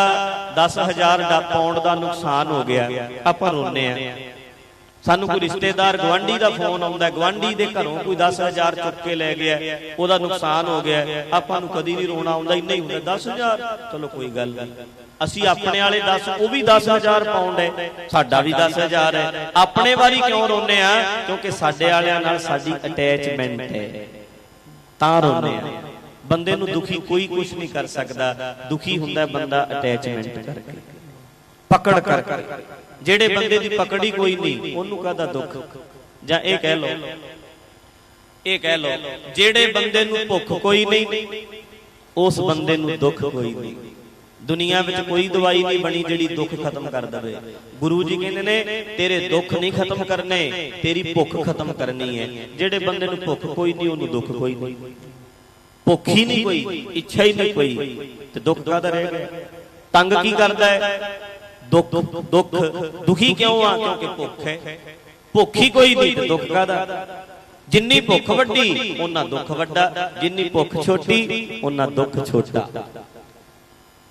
10,000 पाउंड का नुकसान हो गया, आपां रोने आ। सानू कोई रिश्तेदार गवांढी का फोन आउंदा, गवांढी दे घरों कोई 10,000 चुक के लै गया, ओहदा नुकसान हो गया, आपां नूं कदी नहीं रोना आउंदा, इन्ना ही हुंदा 10,000 चलो कोई गल नहीं। असी अपने वाले 10, वो भी 10,000 पाउंड है, साडा भी 10,000 है। अपने वारी क्यों रोने आ? क्योंकि साडे वालियां नाल साडी अटैचमेंट है, तां रोने आ। बंदे नूं दुखी कोई कुछ नहीं कर सकता, दुखी हुंदा बंदा अटैचमेंट करके, पकड़ करके। जेड़े बंदे दी पकड़ी कोई नहीं, ओनू काहदा दुख? जां ए कह लो, ए कह लो जेड़े बंदे नूं भुख कोई नहीं, उस बंदे नूं दुख कोई नहीं। दुनिया विच कोई दवाई नहीं बनी जिहड़ी दुख खत्म कर दे। गुरु जी कहंदे ने तेरे दुख नहीं खत्म करने, तेरी भुख खत्म करनी है। जेड़े बंदे नूं भुख कोई नहीं, ओनू दुख कोई नहीं। भुख ही नहीं कोई, इच्छा ही नहीं कोई, तो दुख काहदा रह गया? तंग की करदा है? दुख दुख दुखी क्यों आ? क्योंकि भुख है। भुख ही कोई नहीं तो दुख काहदा? जिन्नी भुख वड्डी उन्ना दुख वड्डा, जिन्नी भुख छोटी उन्ना दुख छोटा।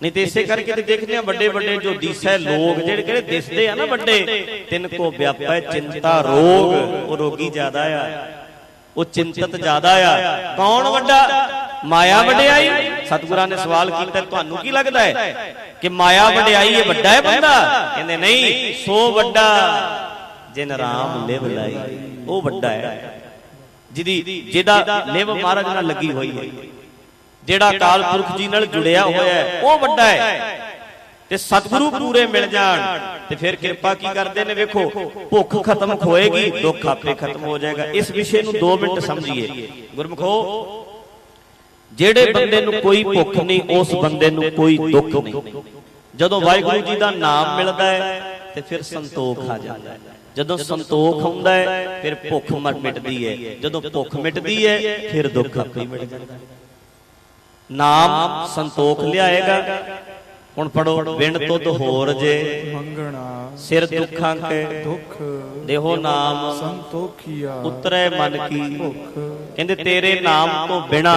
नहीं तो इसे करके तो देखते हैं बड़े बड़े जो दिसे लोग जेड़े दिसते हैं ना बड़े, तिनको व्यापै चिंता रोग, वो रोगी ज्यादा आ, वो चिंतित ज्यादा आ। कौन वड्डा? माया वड्याई। सतगुरां ने सवाल किया, तुहानू की लगता है कि माया वड्याई ये वड्डा है बंदा? कहंदे नहीं, सो वड्डा जिन राम लिव लाई, वो वड्डा है जिहदा लिव महाराज नाल लगी हुई है, जेड़ा अकाल पुरख जी नाल जुड़िया होया है, वो वड्डा है। ते सतगुरु पूरे मिल जाण ते फिर किरपा की करदे ने। वेखो भुख खत्म होएगी, दुख आपे खत्म हो जाएगा। इस विषय नूं 2 मिनट समझिए गुरमुखो। जेड़े बंदे नूं कोई भुख नहीं, उस बंदे नूं कोई दुख नहीं। जदों वाहिगुरू जी दा नाम मिलदा है ते फिर संतोख आ जांदा है। जदों संतोख हुंदा है फिर भुख मिटदी है, जदों भुख मिटदी है फिर दुख आपे मिट जांदा है। नाम संतोख लियाएगा। हुण पढ़ो, बिन तुध होर जे मंगना, सिर दुखां के दुख, देहो नाम संतोखिया, उतरे मन की भुख। कहंदे तेरे नाम तो बिना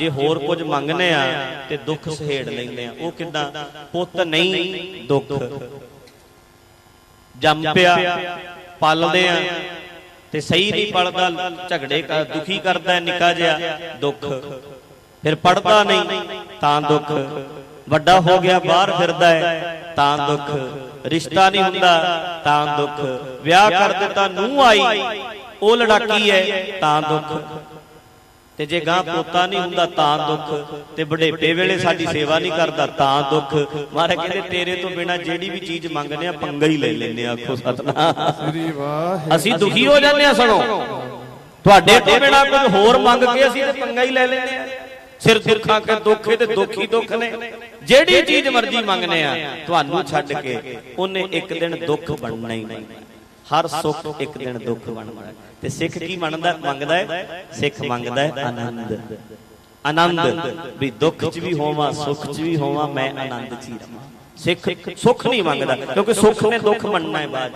जे होर कुछ मंगने आ ते दुख सहेड़ लैंदे आ। वो किदां? पुੱਤ नहीं दुख, जम पिया पालदे आ ते सही नहीं पढ़दा, झगड़े कर दुखी करदा निक्का जिहा, दुख। फिर पढ़दा नहीं तां दुख, वड्डा हो गया बाहर फिरदा है तां दुख, रिश्ता नहीं हुंदा तां दुख, विआह कर दिता नूंह आई ओ लड़ाकी है तां दुख, ते जे गां पोता नहीं हुंदा तां दुख, ते बुढ़ेपे वेले साडी सेवा नहीं करदा तां दुख। महाराज कहंदे तेरे तो बिना जेड़ी भी चीज मंगने आ पंगा ही ले लेने। आखो सतनाम श्री वाहिगुरू। असीं दुखी हो जाने आ, सुनो तुहाडे तो बिना कुछ होर मंग के असीं ते पंगा ही ले लेने आ। सिर दुखा के दुखे ते दुखी दुख ने, जेड़ी चीज मर्जी मंगने आ तुहानू छड्ड के उन्हें एक दिन दुख बनना ही नहीं। हर सुख एक दिन दुख बनना है। ते सिख की मंगदा है? सिख मंगदा है आनंद। आनंद भी दुख च भी होवां सुख च भी होवां, मैं आनंद च ही रहां। सिख सुख नहीं मंगदा, क्योंकि सुख ने दुख बनना है बाद।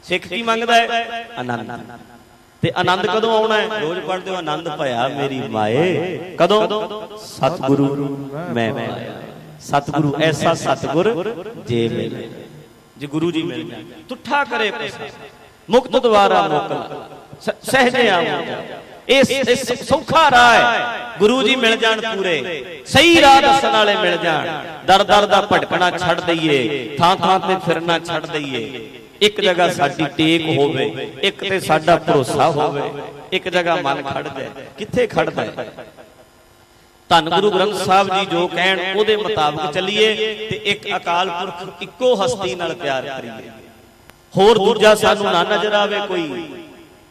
सिख की मंगदा है? आनंद। ते आनंद कदों आउणा है? रोज पढ़दे हो आनंद भया मेरी माए, कदों? सतगुरु मैं पाया। सतगुरु ऐसा सतगुर जे मिले, जे गुरु जी मिल जाए तुठा करे पसा, मुक्त द्वारा मोकला, सहजे आ। इस सौखा राह है, गुरु जी मिल जान पूरे, सही राह दस्सण वाले मिल जान, दर दर दा भटकना छड़ दईए, थां थां ते फिरना छड़ दईए। एक जगह साडी टेक होवे, एक ते साडा भरोसा होवे, एक जगह मन खड़ जाए। किथे खड़दा है? धन गुरु ग्रंथ साहब जी जो कहण उहदे मुताबिक चलीए ते एक अकाल पुरख इक्को हस्ती नाल प्यार करिए। होर दूजा सानू ना नजर आवे कोई,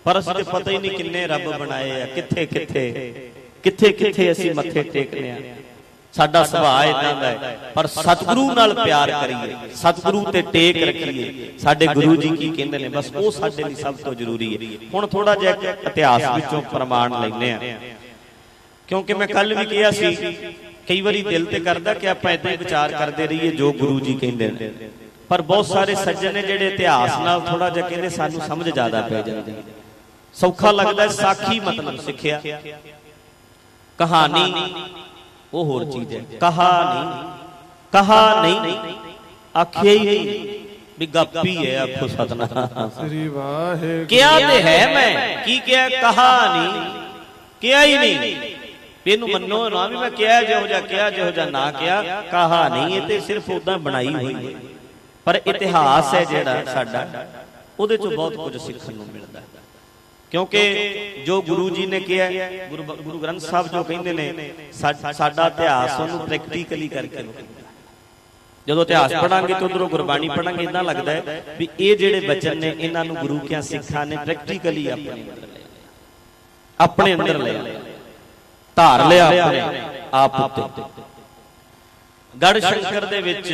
पर असीं ते पता ही नहीं किन्ने रब बनाए आ, किथे किथे किथे किथे असीं मत्थे टेकने आ। साडा सुभाਅ इदां दा है, पर सतगुरु नाल प्यार करिए, सतगुरु ते टेक रखिए। साडे गुरु जी की कहंदे ने, बस वो साडे लई सब तो जरूरी है। हुण थोड़ा जिहा इतिहास विचों प्रमाण लैने आ, क्योंकि मैं कल भी कहा सी कई बारी दिल ते करदा कि आपां इदां विचार करदे रहिए जो गुरु जी कहंदे ने, पर बहुत सारे सज्जन ने जिहड़े इतिहास नाल थोड़ा जिहा कहंदे सानू समझ ज्यादा पै जांदी है। सौखा लगदा साखी मतलब सिੱਖਿਆ, कहानी वो होर चीज है। कहा नहीं आखिया ही नहीं भी गप्पी है। आखो सतनाम क्या ते है, मैं की क्या कहा नहीं, क्या ही नहीं। इनू मनो ना भी मैं क्या जो जा ना क्या कहा नहीं, ये सिर्फ उदा बनाई हुई है। पर इतिहास है जिहड़ा साडा, उहदे चों बहुत कुछ सीखण नूं मिलदा है। क्योंकि जो गुरु जी ने किया, गुरु ग्रंथ साहब जो कहते ने, साडा इतिहास उन्होंने प्रैक्टिकली करके जो इतिहास पढ़ांगे तो उधरों गुरबाणी पढ़ांगे, इदां लगदा है भी ये जिहड़े बचन ने इन्हां नूं गुरु क्या सिखां ने प्रैक्टिकली अपने अंदर ले धार लिया, अपने आप उत्ते। गढ़ शंकर दे विच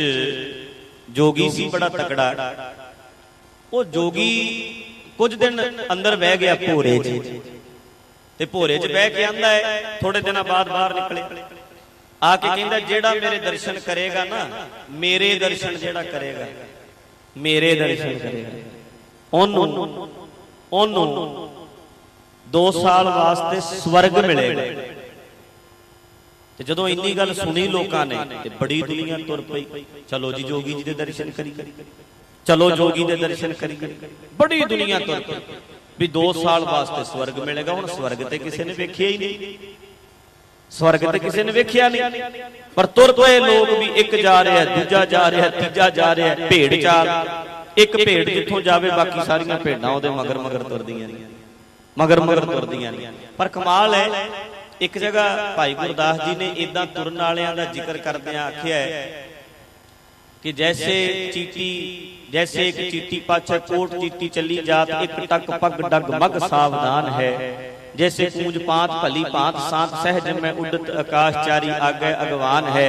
जोगी सी बड़ा तकड़ा। वो जोगी कुछ दिन अंदर बह गया भोरे च, भोरे च बह के आंदा है, थोड़े दिन बाद बाहर निकले, आके कहंदा जेड़ा मेरे दर्शन करेगा ना, मेरे दर्शन जेड़ा करेगा, मेरे दर्शन करेगा, ओनू 2 साल वास्ते स्वर्ग मिलेगा। जदों इन्नी गल सुनी लोकां ने ते बड़ी दुनिया तुर पई, चलो जी जोगी जी दे दर्शन करिए, चलो जोगी दे दर्शन करिए। बड़ी दुनिया तुर पई भी 2 साल वास्ते स्वर्ग मिलेगा। हुण स्वर्ग ते किसी ने वेखिया ही नहीं, स्वर्ग ते किसी ने वेखिया नहीं, पर तुर पए लोग भी, एक जा रहा, दूजा जा रहा, तीजा जा रहा, भेड़ चाल, एक भेड़ जिथों जावे बाकी सारियां भेड़ां उहदे मगर मगर तुरदियां ने, मगर मगर तुरदियां ने। पर कमाल है, एक जगह भाई गुरदास जी ने इदां तुरन वालियां दा जिक्र करदियां आखिया है कि जैसे एक चीटी पाछे कोट चीटी चली जात, एक टक पग डग मग सावधान है। जैसे पूंज पांत भली पांत सांत, सहज में उड़त आकाशचारी आगे अगवान है।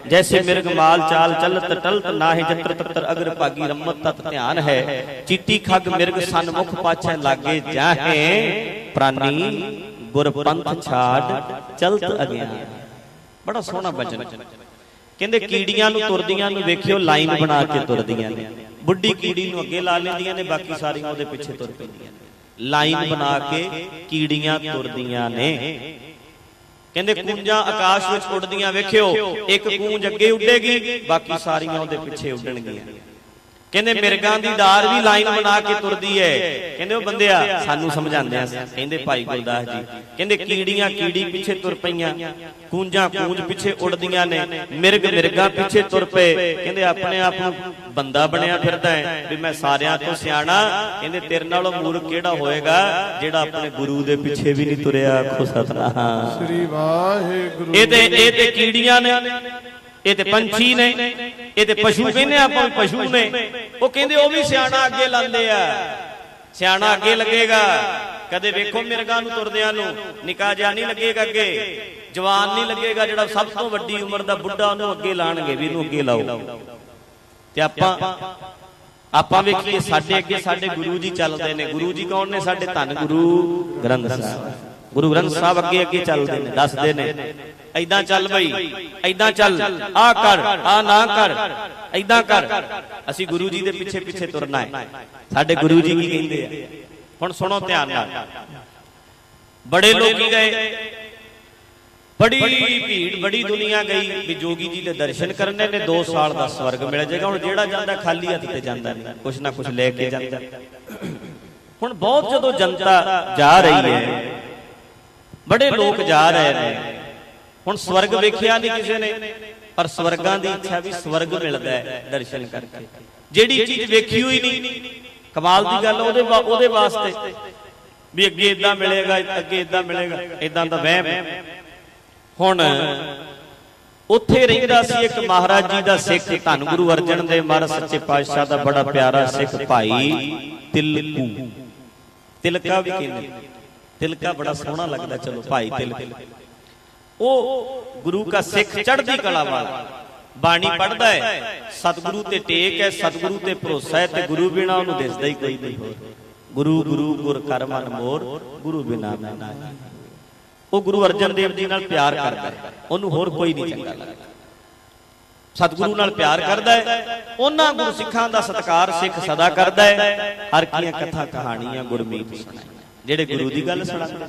जैसे मिर्ग माल चाल चलत टलत नाहि, जत्र तत्र अग्र भागी रमत तत ध्यान है। चीटी खग मिर्ग सन्मुख पाछे लागे जाहे, प्राणी गुर पंथ छाड़ चलत अज्ञान। बड़ा सोहना बचन। कहंदे कीड़ियां नूं तुरदियां नूं वेखियो लाइन बना के तुरदियां ने, बुढ़ी कीड़ी नूं अगे ला लैंदियां ने, बाकी सारियां उहदे पिछे तुर पैंदियां ने। लाइन बना के कीड़ियां तुरदियां ने। कहंदे कूंजां आकाश विच उड़दियां वेखियो, एक कूंज अगे उडेगी, बाकी सारियां उहदे पिछे उडणगीਆਂ। कहंदे मिर्गां दी डार भी लाइन बना के तुरदी है। कहंदे ओ बंदिया सानू समझांदे आ, कहंदे भाई गुरदास जी, कहंदे कीड़ियां कीड़ी पिछे तुर पईयां, कूंजां कूंज पिछे उड़दियां ने, मिर्ग मिर्गां पिछे तुर पए। कहंदे अपने आप नूं बंदा बनया फिरदा है भी मैं सारियां तो सियाणा। कहंदे तेरे नालों मूर्ख किहड़ा होएगा जेड़ा अपने गुरु दे पिछे भी नहीं तुरिया। आखो सतनाम श्री वाहिगुरू। ए ते कीड़ियां ने, ये ते पंछी ने, ये ते पशु कहने आपां पशु ने। वो कहंदे ओ भी सियाणा अगे लांदे आ, सियाणा अगे लगेगा। कदे वेखो मिर्गां नूं तुरदियां नूं, निका जिहा नहीं लगेगा अगे, जवान नहीं लगेगा, जिहड़ा सब तो वड्डी उम्र दा बुढ़ा उहनूं अगे लाणगे भी इहनूं अगे लाओ। ते आपां वेखीए साडे अगे साडे गुरु जी चलदे ने। गुरु जी कौन ने? साडे धन गुरु ग्रंथ साहब। गुरु ग्रंथ साहब अगे अगे चलदे ने, दसदे ने ऐदां चल बई, ऐदां चल, आ कर, आ ना कर, ऐदां कर। असी गुरु जी दे पिछे पिछे तुरना है। साडे गुरु जी की कहंदे आ। हुण सुनो ध्यान नाल। बड़े लोग गए, बड़ी भीड़, बड़ी दुनिया गई भी जोगी जी दे दर्शन करने ने, 2 साल दा स्वर्ग मिल जाएगा। हुण जेड़ा जांदा खाली हत्थ ते जांदा नहीं, कुछ ना कुछ लेके जांदा। हुण बहुत जदों जनता जा रही है, बड़े लोग जा रहे हैं, हुण स्वर्ग वेखिया नहीं किसी ने, पर स्वर्गां दी इच्छा भी स्वर्ग मिलदा है दर्शन करके। जेड़ी चीज वेखी हुई नहीं, कमाल की गल ਉਹਦੇ वास्ते भी अगे इदां मिलेगा, अगे इदां मिलेगा, इदां दा वहम है। हुण उत्थे रहिंदा सी एक महाराज जी दा सिख, धन गुरु अर्जन देव महाराज सच्चे पातशाह दा बड़ा प्यारा सिख भाई तिलकू, तिलका भी कहंदे, तिलका बड़ा सोहना लगदा, चलो भाई तिलक। वो गुरु का सिख चढ़दी कला वाला, बाणी पढ़दा है, सतगुरु ते टेक है, सतगुरु ते भरोसा है, ते गुरु बिना उहनूं दिसदा ही कोई नहीं हो। गुरु गुरु गुर कर मन मोर, गुरु बिना मैं नाई। वो गुरु अर्जन देव जी नाल प्यार करदा है, उहनूं होर कोई नहीं चंगा लगदा। सतगुरु नाल प्यार करदा है, उन्हां गुरु सिखां दा सत्कार सिख सदा करदा है। हर कीआं कथा कहानियां गुरमीत सुणाई, जेड़े गुरु दी गल सुणांदे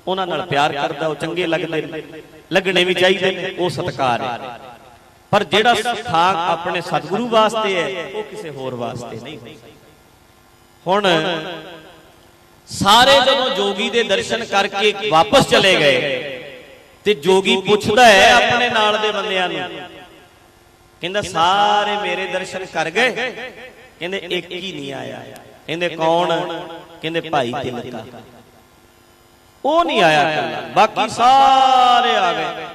उन्हां नाल प्यार करदा, वो चंगे लगदे, लगणे भी चाहीदे ने, वो सत्कार है। पर जेड़ा स्थान अपने सतगुरु वास्ते है, वो किसी होर वास्ते नहीं। हुण सारे जदों जोगी दे दर्शन करके वापस चले गए, ते जोगी पुछदा है अपने नाल दे बंदियां नूं, कहंदा सारे मेरे दर्शन कर गए? कहंदे एक ही नहीं आया। कहंदे कौन? कहंदे भाई तिलका, वो नहीं आया कल्ला, बाकी सारे आ गए,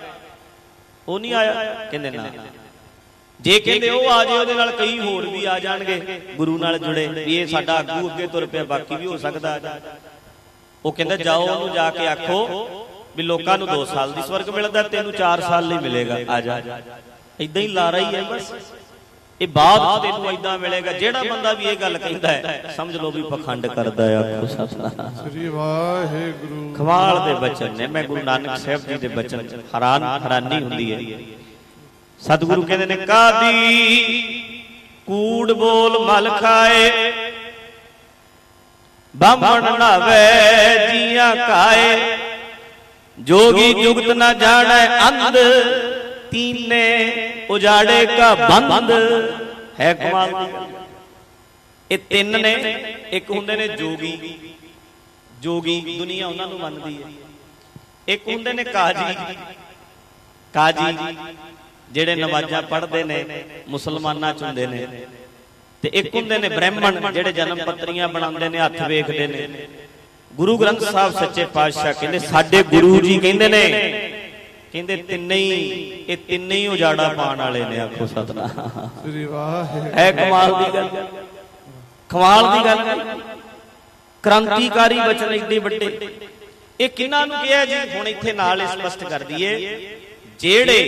वो नहीं आया। कहंदे ना, जे कहंदे वो आ जाए, ਉਹਦੇ ਨਾਲ कई होर भी आ जाणगे गुरु नाल जुड़े, ये साडा आगू अगे तुर पिया, बाकी भी हो सकदा। वो कहंदा जाओ ਉਹਨੂੰ जा के आखो भी लोकां नूं 2 साल दी स्वर्ग मिलदा, तैनूं 4 साल नहीं मिलेगा, आ जा। इदां ही ला रही है बस, ये बाद तैनूं इदां मिलेगा। जेड़ा बंदा भी ये गल कहंदा है, समझ लो भी पखंड करदा है। आखो सतनाम श्री वाहिगुरू। कमाल दे बचन ने, मैं गुरु नानक साहब जी दे बचन हैरानी हुंदी है। सतगुरु कहते ने कादी कूड़ बोल मल खाए, बामण नावे जिया खाए, जोगी जुगत न जाने अंध, तीने उजाड़े का बंद है। कमाल ये तीन ने, एक हुंदे ने जोगी, जोगी दुनिया उन्हां नूं मनदी है। एक हुंदे ने काजी, काजी जेड़े नमाज़ां पढ़दे ने, मुसलमानां च हुंदे ने। ते एक हुंदे ने ब्राह्मण, जेड़े जन्म पत्रियां बनाउंदे ने, हत्थ वेखदे ने। गुरु ग्रंथ साहब सच्चे पातशाह कहंदे साडे गुरु जी कहंदे ने, कहंदे तिन्ने ही उजाड़ा पाण वाले ने। आखो सतनाम श्री वाहिगुरू। है कमाल दी गल, कमाल दी गल, क्रांतिकारी वचन एडे वड्डे। ये किन्हां नूं किहा जी? हुण इत्थे नाल स्पष्ट कर दईए, जेड़े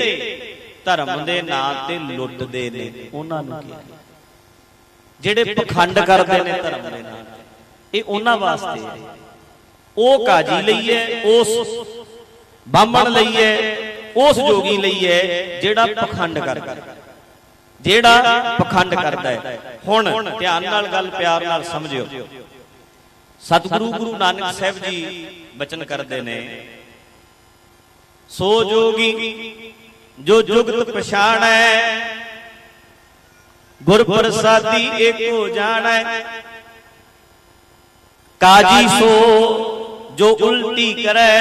धर्म दे नां ते लुटदे ने उन्हां नूं किहा, जेड़े पखंड करदे ने धर्म दे नां, ये उन्हां वास्ते है। ओ काजी लई है, उस बामण लई है, उस जोगी लई है जेड़ा पखंड करदा, जेड़ा पखंड करदा है। हुण ध्यान नाल गल प्यार नाल समझियो। सतगुरु गुरु नानक साहब जी बचन करदे ने, सो जोगी जो जुगत पछाणै, गुर प्रसादी एको जाणै, काजी सो जो उल्टी करे,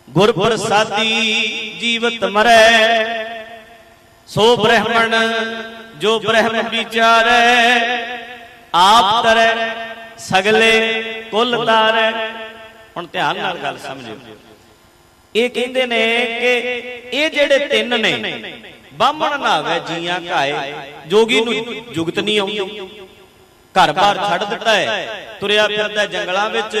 गुर प्रसादी जीवत मरै, सो ब्राह्मण जो ब्रह्म विचारै, आप तरै सगले कुल तारै। हुण ध्यान नाल गल समझो। ये कहंदे ने कि ये जेड़े तीन ने, बामण नावे जियां खाए, जोगी नूं जुगत नहीं आउंदी, घर बार छड़ दिता है, तुरिया फिरदा जंगलां विच।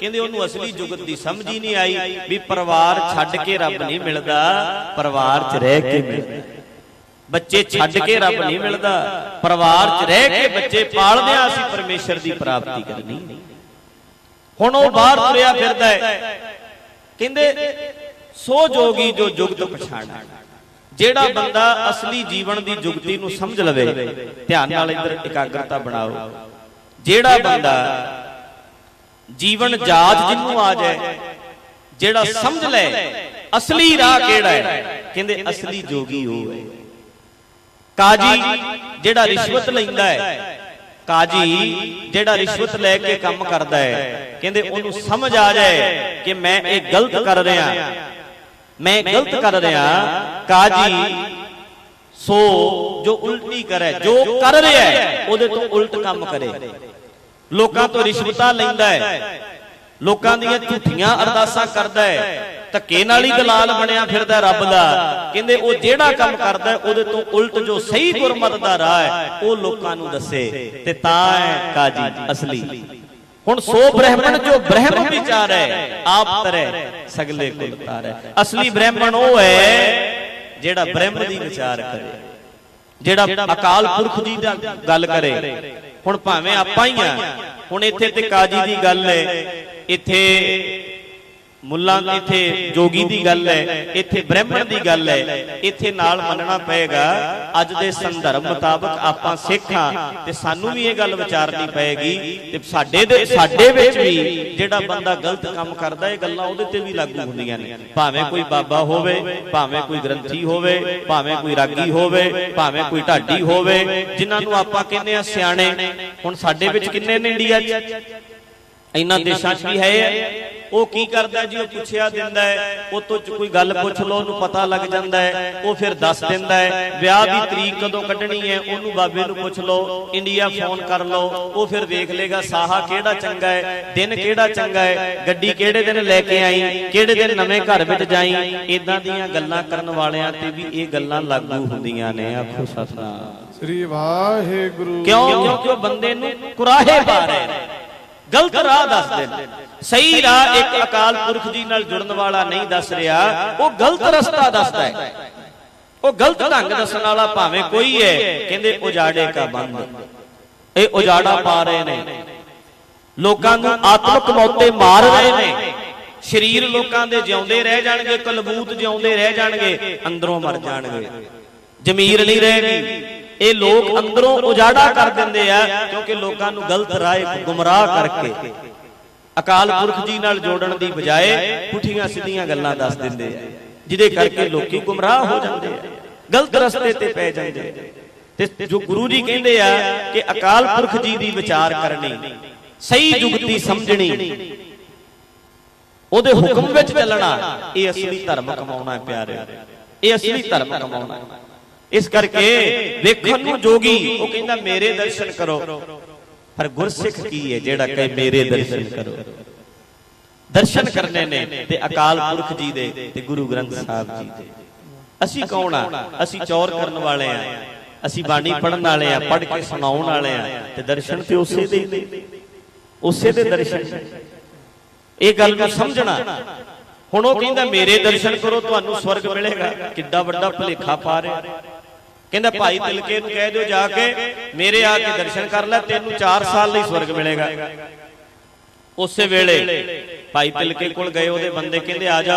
कहंदे ओनूं असली जुगत दी समझ ही नहीं आई भी परिवार छड्ड के रब नहीं मिलदा, परिवार च रह के मिलदा। बच्चे छड्ड के रब नहीं मिलदा, परिवार च रह के बच्चे पालदे आ असीं परमेश्वर दी प्राप्ति करनी। हुण ओह बाहर तुरिया फिरदा है। कहंदे सो जोगी जो जुगत पछाणै, जेड़ा बंदा असली जीवन दी जुगती नूं समझ लवे। ध्यान नाल इधर एकाग्रता बनाओ। जेड़ा बंदा जीवन जाच जिन्नू आ जाए, जेड़ा समझ ले असली राह केड़ा है, कहंदे असली जोगी हो है। काजी जेड़ा रिश्वत लैंदा है, काजी जेड़ा रिश्वत लैके काम करदा है, कहंदे ओनू समझ आ जाए कि मैं एक गलत कर रहा, मैं गलत कर रहा। काजी सो जो उल्टी करे, जो कर रहा है उहदे तो उल्ट काम करे। लोकां तो रिश्वतां लैंदा है, लोकां दीयां झूठियां अरदासां करदा है, धक्के नाल ही दलाल बनया फिरदा रब दा। कहंदे ओ जेड़ा काम करदा है उहदे तो उल्ट जो सही गुरमत दा राह है ओ लोकां नूं दसे ते तां है काजी असली। हुण सो ब्राह्मण जो ब्रह्म विचार है आप तरे सगले कुल तारे। असली ब्राह्मण ओ है जेड़ा ब्रह्म दी विचार करे, जेड़ा अकाल पुरख जी दा गल करे। हुण भावें आपां ही आ, हुण इत्थे ते काजी दी गल है, इत्थे मुल्ला, इत्थे जोगी दी गल है, इत्थे ब्राह्मण दी गल है। इत्थे नाल मनना पएगा अज दे संदर्भ मुताबक आपां सिख हां ते सानू भी ये गल विचारनी पएगी ते साडे विच भी जेड़ा बंदा गलत काम करदा है गल्लां उहदे ते भी लागू हुंदियां ने। भावें कोई बाबा होवे, भावें कोई ग्रंथी होवे, भावें कोई रागी होवे, भावें कोई ढाडी होवे, जिन्हां नूं आपां कहने आ सियाणे। हुण साडे विच किन्ने ने इंडिया च, इन्हां देशां च भी है। ਉਹ ਕੀ ਕਰਦਾ ਜੀ, ਉਹ ਪੁੱਛਿਆ ਦਿੰਦਾ ਹੈ, ਉਹ ਤੋਂ ਕੋਈ ਗੱਲ ਪੁੱਛ ਲਓ ਉਹਨੂੰ ਪਤਾ ਲੱਗ ਜਾਂਦਾ ਹੈ, ਉਹ ਫਿਰ ਦੱਸ ਦਿੰਦਾ ਹੈ। ਵਿਆਹ ਦੀ ਤਰੀਕ ਕਦੋਂ ਕੱਢਣੀ ਹੈ ਉਹਨੂੰ ਬਾਬੇ ਨੂੰ ਪੁੱਛ ਲਓ, ਇੰਡੀਆ ਫੋਨ ਕਰ ਲਓ, ਉਹ ਫਿਰ ਵੇਖ ਲੇਗਾ ਸਾਹਾ ਕਿਹੜਾ ਚੰਗਾ ਹੈ, ਦਿਨ ਕਿਹੜਾ ਚੰਗਾ ਹੈ, ਗੱਡੀ ਕਿਹੜੇ ਦਿਨ ਲੈ ਕੇ ਆਈ, ਕਿਹੜੇ ਦਿਨ ਨਵੇਂ ਘਰ ਵਿੱਚ ਜਾਈ। ਇਦਾਂ ਦੀਆਂ ਗੱਲਾਂ ਕਰਨ ਵਾਲਿਆਂ ਤੇ ਵੀ ਇਹ ਗੱਲਾਂ ਲਾਗੂ ਹੁੰਦੀਆਂ ਨੇ। ਆਖੋ ਸਤਿਨਾਮ ਸ੍ਰੀ ਵਾਹਿਗੁਰੂ। ਕਿਉਂ? ਕਿਉਂਕਿ ਉਹ ਬੰਦੇ ਨੂੰ ਕੁਰਾਹੇ ਪਾ ਰਹੇ ਨੇ, गलत राह दस दें। सही राह एक अकाल पुरख जी नाल जुड़न वाला नहीं दस रहा, वो गलत रस्ता दसदा है, वो गलत ढंग दसन वाला भावें कोई है। कहंदे उजाड़े का बंद, ये उजाड़ा पा रहे ने, लोकां नूं आत्मक मौते मार रहे ने। शरीर लोकां दे जिउंदे रह जाणगे, कलबूत जिउंदे रह जाणगे, अंदरों मर जाणगे, जमीर नहीं रहेगी। ਇਹ ਲੋਕ ਅੰਦਰੋਂ ਉਜਾੜਾ ਕਰ ਦਿੰਦੇ ਆ ਕਿਉਂਕਿ ਲੋਕਾਂ ਨੂੰ ਗਲਤ ਰਾਹ ਗੁੰਮਰਾਹ ਕਰਕੇ ਅਕਾਲ ਪੁਰਖ ਜੀ ਨਾਲ ਜੋੜਨ ਦੀ ਬਜਾਏ ਪੁੱਠੀਆਂ ਸਿੱਧੀਆਂ ਗੱਲਾਂ ਦੱਸ ਦਿੰਦੇ ਆ, ਜਿਹਦੇ ਕਰਕੇ ਲੋਕੀ ਗੁੰਮਰਾਹ ਹੋ ਜਾਂਦੇ ਆ, ਗਲਤ ਰਸਤੇ ਤੇ ਪੈ ਜਾਂਦੇ। ਤੇ ਜੋ ਗੁਰੂ ਜੀ ਕਹਿੰਦੇ ਆ ਕਿ ਅਕਾਲ ਪੁਰਖ ਜੀ ਦੀ ਵਿਚਾਰ ਕਰਨੀ, ਸਹੀ ਜੁਗਤੀ ਸਮਝਣੀ, ਉਹਦੇ ਹੁਕਮ ਵਿੱਚ ਚੱਲਣਾ, ਇਹ ਅਸਲੀ ਧਰਮ ਕਮਾਉਣਾ ਹੈ ਪਿਆਰਿਓ, ਇਹ ਅਸਲੀ ਧਰਮ ਕਮਾਉਣਾ ਹੈ। इस करके वेखण नूं जोगी वो कहंदा मेरे दर्शन करो, पर गुरसिख की है जेड़ा कहे मेरे दर्शन करो। दर्शन करने ने ते अकाल पुरख जी दे ते गुरु ग्रंथ साहब जी दे। असी कौन आ? असी चौर करन वाले आ, असी बाणी पढ़न वाले आ, पढ़ के सुनाउण वाले आ, ते दर्शन ते उसे दे ने, उसे दे दर्शन। ये गल नूं समझना। हुण ओह कहंदा मेरे दर्शन करो तुहानूं स्वर्ग मिलेगा, किड्डा वड्डा भुलेखा पा रहे। कहंदा भाई तिलके नूं कह दिओ जाके मेरे आके दर्शन कर लै, तेनू 4 साल लई स्वर्ग मिलेगा। उसे वेले भाई तिलके कोल गए, ओहदे बंदे कहंदे आ जा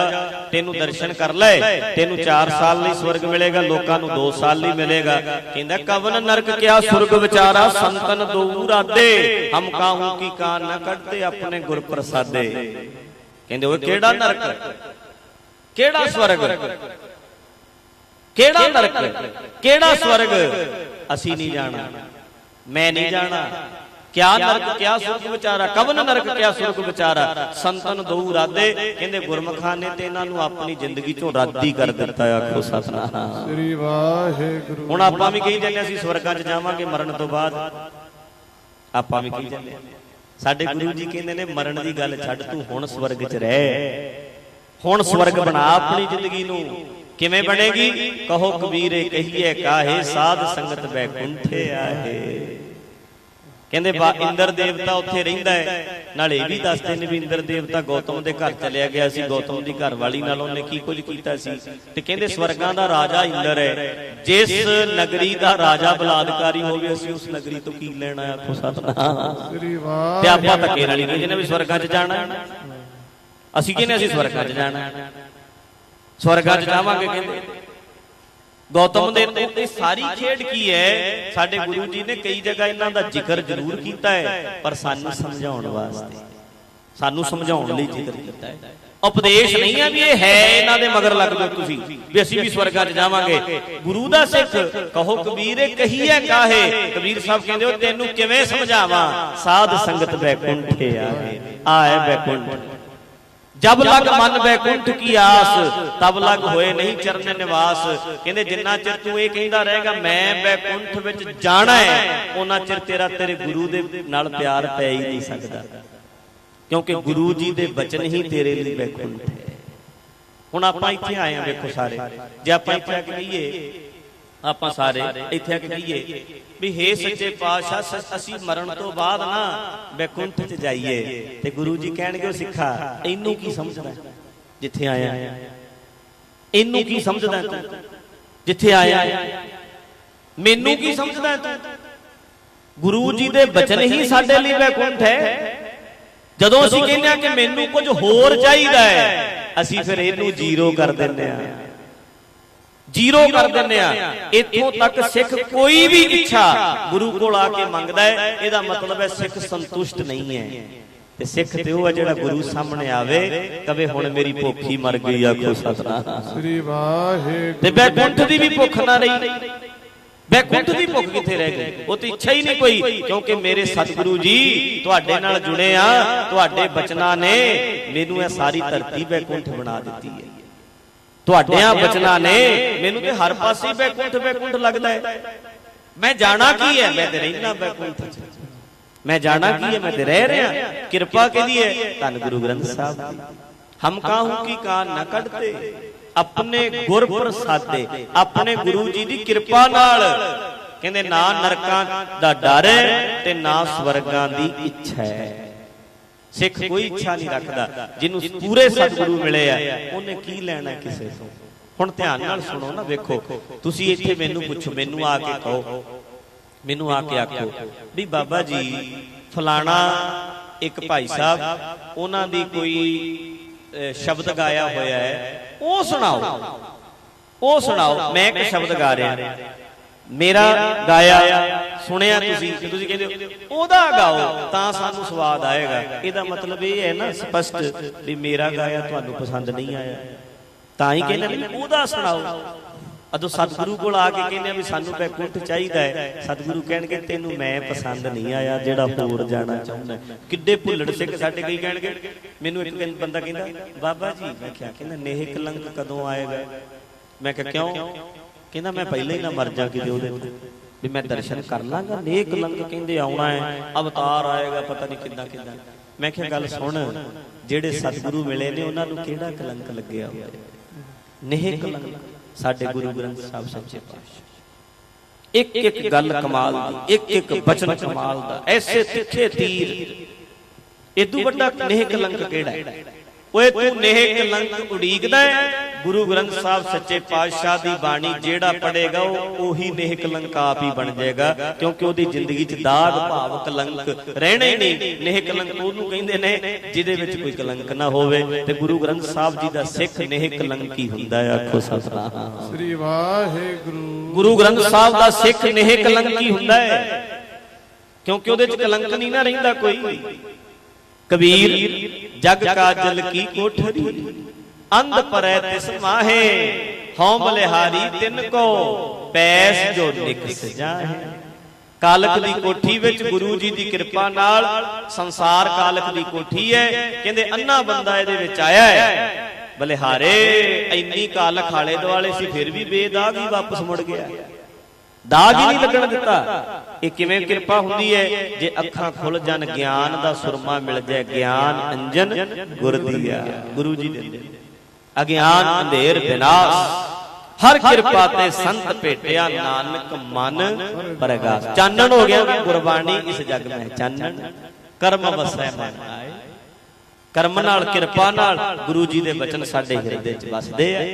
तेनू दर्शन कर लै, तेनू 4 साल लई स्वर्ग मिलेगा, लोकां नूं 2 साल लई मिलेगा। कहंदा कवन नरक क्या सुरग विचारा, संतन दूर आदे, हम काहू की कान न कटते अपने गुर प्रसादे। कहंदे ओए केड़ा नरक, केड़ा स्वर्ग, केड़ा नरक, केड़ा स्वर्ग असी नहीं जाना, मैं नहीं जाना। क्या नरक क्या सुरग विचारा, कवन नरक क्या सुरग विचारा, संतन दूर आदे। कहंदे गुरमुखां ने ते इन्हां नूं अपनी जिंदगी चों रद्द ही कर दित्ता। आखो सतनाम श्री वाहिगुरू। हुण आपां भी कही जांदे असीं स्वर्गां च जावांगे मरण तो बाद, आपां भी कही जांदे। साडे गुरु जी कहंदे ने मरण दी गल छड्ड, तू हुण स्वर्ग च रह, हुण स्वर्ग बना अपनी जिंदगी नूं। किवें बनेगी? कहो कबीरे कहिए काहे, साध संगत बैकुंठे आहे। कहंदे इंद्र देवता उत्थे रहिंदा है, नाले भी दसदे ने भी इंद्र देवता गौतम दे घर चलिया गया सी, गौतम दी घर वाली नाल उहने की कुछ कीता सी। ते कहंदे स्वर्गां दा राजा इंद्र है, जिस नगरी दा राजा बलात्कारी होवे असीं उस नगरी तो की लेना। आखो सतनाम श्री वाह। ते आपां धक्के नाल ही कहंदे ने भी स्वर्गां च जाना, असीं कहने असीं स्वर्गां च जाना, स्वर्गां च जावांगे। कहंदे गौतम दे ते सारी खेड की है। साडे गुरु जी ने कई जगह इन्हां दा जिक्र जरूर कीता है, पर सानू समझाउण वास्ते, सानू समझाउण लई जिक्र कीता है। उपदेश नहीं है भी ये है इन्हां दे मगर लग जाओ तुसीं भी असीं भी स्वर्गां च जावांगे। गुरु दा सिख कहो कबीरे कहिए काहे, कबीर साहब कहंदे हो तैनू किवें समझावां, साध संगत बैकुंठे आए, आए बैकुंठ। जब लग मन बैकुंठ की आस तब लग होए नहीं चरण निवास। कहंदे जिन्ना चिर तू ये कहंदा रहेगा मैं बैकुंठ विच जाना है, उन्ना चिर तेरा तेरे गुरु दे नाल प्यार पै ही नहीं सकदा, क्योंकि गुरु जी दे बचन ही तेरे लिए बैकुंठ है। हुण आपां इत्थे आए हां, वेखो सारे जे आपां इत्थे आके कहिए, आपां सारे इत्थे आके कहिए भी हे सच्चे पातशाह असीं मरण तो बाद ना बैकुंठ च जाइए, ते गुरु जी कहणगे सिखा इनू की समझदा जिथे आया, इनू की समझदा तू जिथे आया, मैनू की समझदा तू। गुरु जी दे बचन ही साडे लई बैकुंठ है। जदों असीं कहने आ कि मैनू कुछ होर चाहीदा है, असीं फिर इनू जीरो कर दिंदे आ, जीरो कर दिंदे आ। इत्थों तक सिख कोई भी इच्छा गुरु कोल आके मंगदा है, इहदा मतलब है सिख संतुष्ट नहीं है। ते सिख ते ओह है जिहड़ा गुरु सामने आवे कवे हुण मेरी भुखी मर गई, आखो सतनाम श्री वाहिगुरू। ते बैकुंठ दी भी भुख ना रही, बैकुंठ दी भुख किथे रह गई, वो तो इच्छा ही नहीं कोई, क्योंकि मेरे सतगुरु जी तुहाडे नाल जुड़े आ, तुहाडे बचनां ने मैनू ये सारी धरती बैकुंठ बना दित्ती है। तुहाडियां बचनां ने मैनू ते हर पासे बैकुंठ बैकुंठ लगदा है। मैं जाना की है, मैं ते रहना बैकुंठ च, मैं जाना की है, मैं ते रह रहा। कृपा किहदी है? धन गुरु ग्रंथ साहब दी। हम काहू की कान न कढते, अपने गुर प्रसादे, अपने गुरु जी दी कृपा नाल। कहंदे ना नरकां दा डर है ते ना स्वर्गां दी इच्छा है। सिख कोई इच्छा नहीं रखता, जिन्हों पूरे सतगुरु मिले आ उन्हें की लेना किसी तो। हुण ध्यान नाल सुनो ना, वेखो तुसीं इत्थे मैनू पुछो, मैनू आके कहो, मैनू आके आखो भी बाबा जी फलाना एक भाई साहब उन्हां दी कोई शब्द गाया होया है, वो सुनाओ, वो सुनाओ। मैं एक शब्द गा रहा, मेरा गाया सुनिया तुसीं कहंदे हो ओदा गाओ तां सानू स्वाद आएगा। इहदा मतलब ये है ना स्पष्ट भी मेरा गाया तुहानू पसंद नहीं आया, तां ही कहंदे ओदा सुनाओ। अदों सतगुरु कोल आके कहंदे भी सानू बैकुंठ चाहीदा है, सतगुरु कहणगे तैनू मैं पसंद नहीं आया, जेड़ा होर जाना चाहुंदा। किड्डे भुल्लड़ सिख साडे कई कहणगे। मैनू एक बंदा कहंदा बाबा जी, मैं क्या कहंदा नेह कलंक कदों आएगा? मैं कहा क्यों? कहंदा मैं पहले ही ना मर जा किते ओहदे भी मैं दर्शन कर लांगा। नेह कलंक कहंदे आउणा है, अवतार आएगा, पता नहीं किद्दां किद्दां। मैं क्या गल सुन, जेड़े सतगुरु मिले ने उन्हां नूं किहड़ा कलंक लग्गिया होया? नेह कलंक साडे गुरु ग्रंथ साहब सच्चे पातशाह एक एक गल कमाल दी, एक एक बचन कमाल दा, ऐसे तिखे तीर। इदू वड्डा नेह कलंक किहड़ा है? ओए तू नेह कलंक उड़ीकदा है? गुरु ग्रंथ साहब सच्चे पातशाह दी बाणी जेड़ा पढ़ेगा ओही नेह कलंक आप ही बन जाएगा, क्योंकि ओदी जिंदगी च दाग भाव कलंक रहने ही नहीं। नेह कलंक ओनू कहंदे ने जिहदे विच कोई कलंक ना होवे, ते गुरु ग्रंथ साहब जी दा सिख नेह कलंकी हुंदा है। आखो सतनाम श्री वाहिगुरू। गुरु ग्रंथ साहब दा सिख नेह कलंकी हुंदा है, क्योंकि ओदे च कलंक नहीं ना रहिंदा कोई। कबीर जग काजल की कोठरी, अंध परै तिस माहे, हों बलिहारी तिन को पैस जो निकस जाहे। कालक दी कोठी विच गुरु जी दी कृपा नाल, संसार कालक दी कोठी है, कहंदे अन्ना बंदा इहदे विच आया है। बलिहारे इन्नी कालक आले दुआले सी, फिर भी बेदाग ही वापस मुड़ गया, दाग ही नहीं लगन दिता। ये किवें कृपा हुंदी है? जे अखां खुल जान, ज्ञान दा सुरमा मिल जाए, ज्ञान अंजन गुर दिया, गुरु जी दिंदे। अज्ञान अंधेर विनाश, हर कृपा ते संत भेटिया, नानक मन प्रगास। चानन हो गया गुरबाणी इस जग में, चानन कर्म वसै मन आए। कर्म नाल कृपा नाल गुरु जी दे वचन साडे हिरदे च वसदे आ,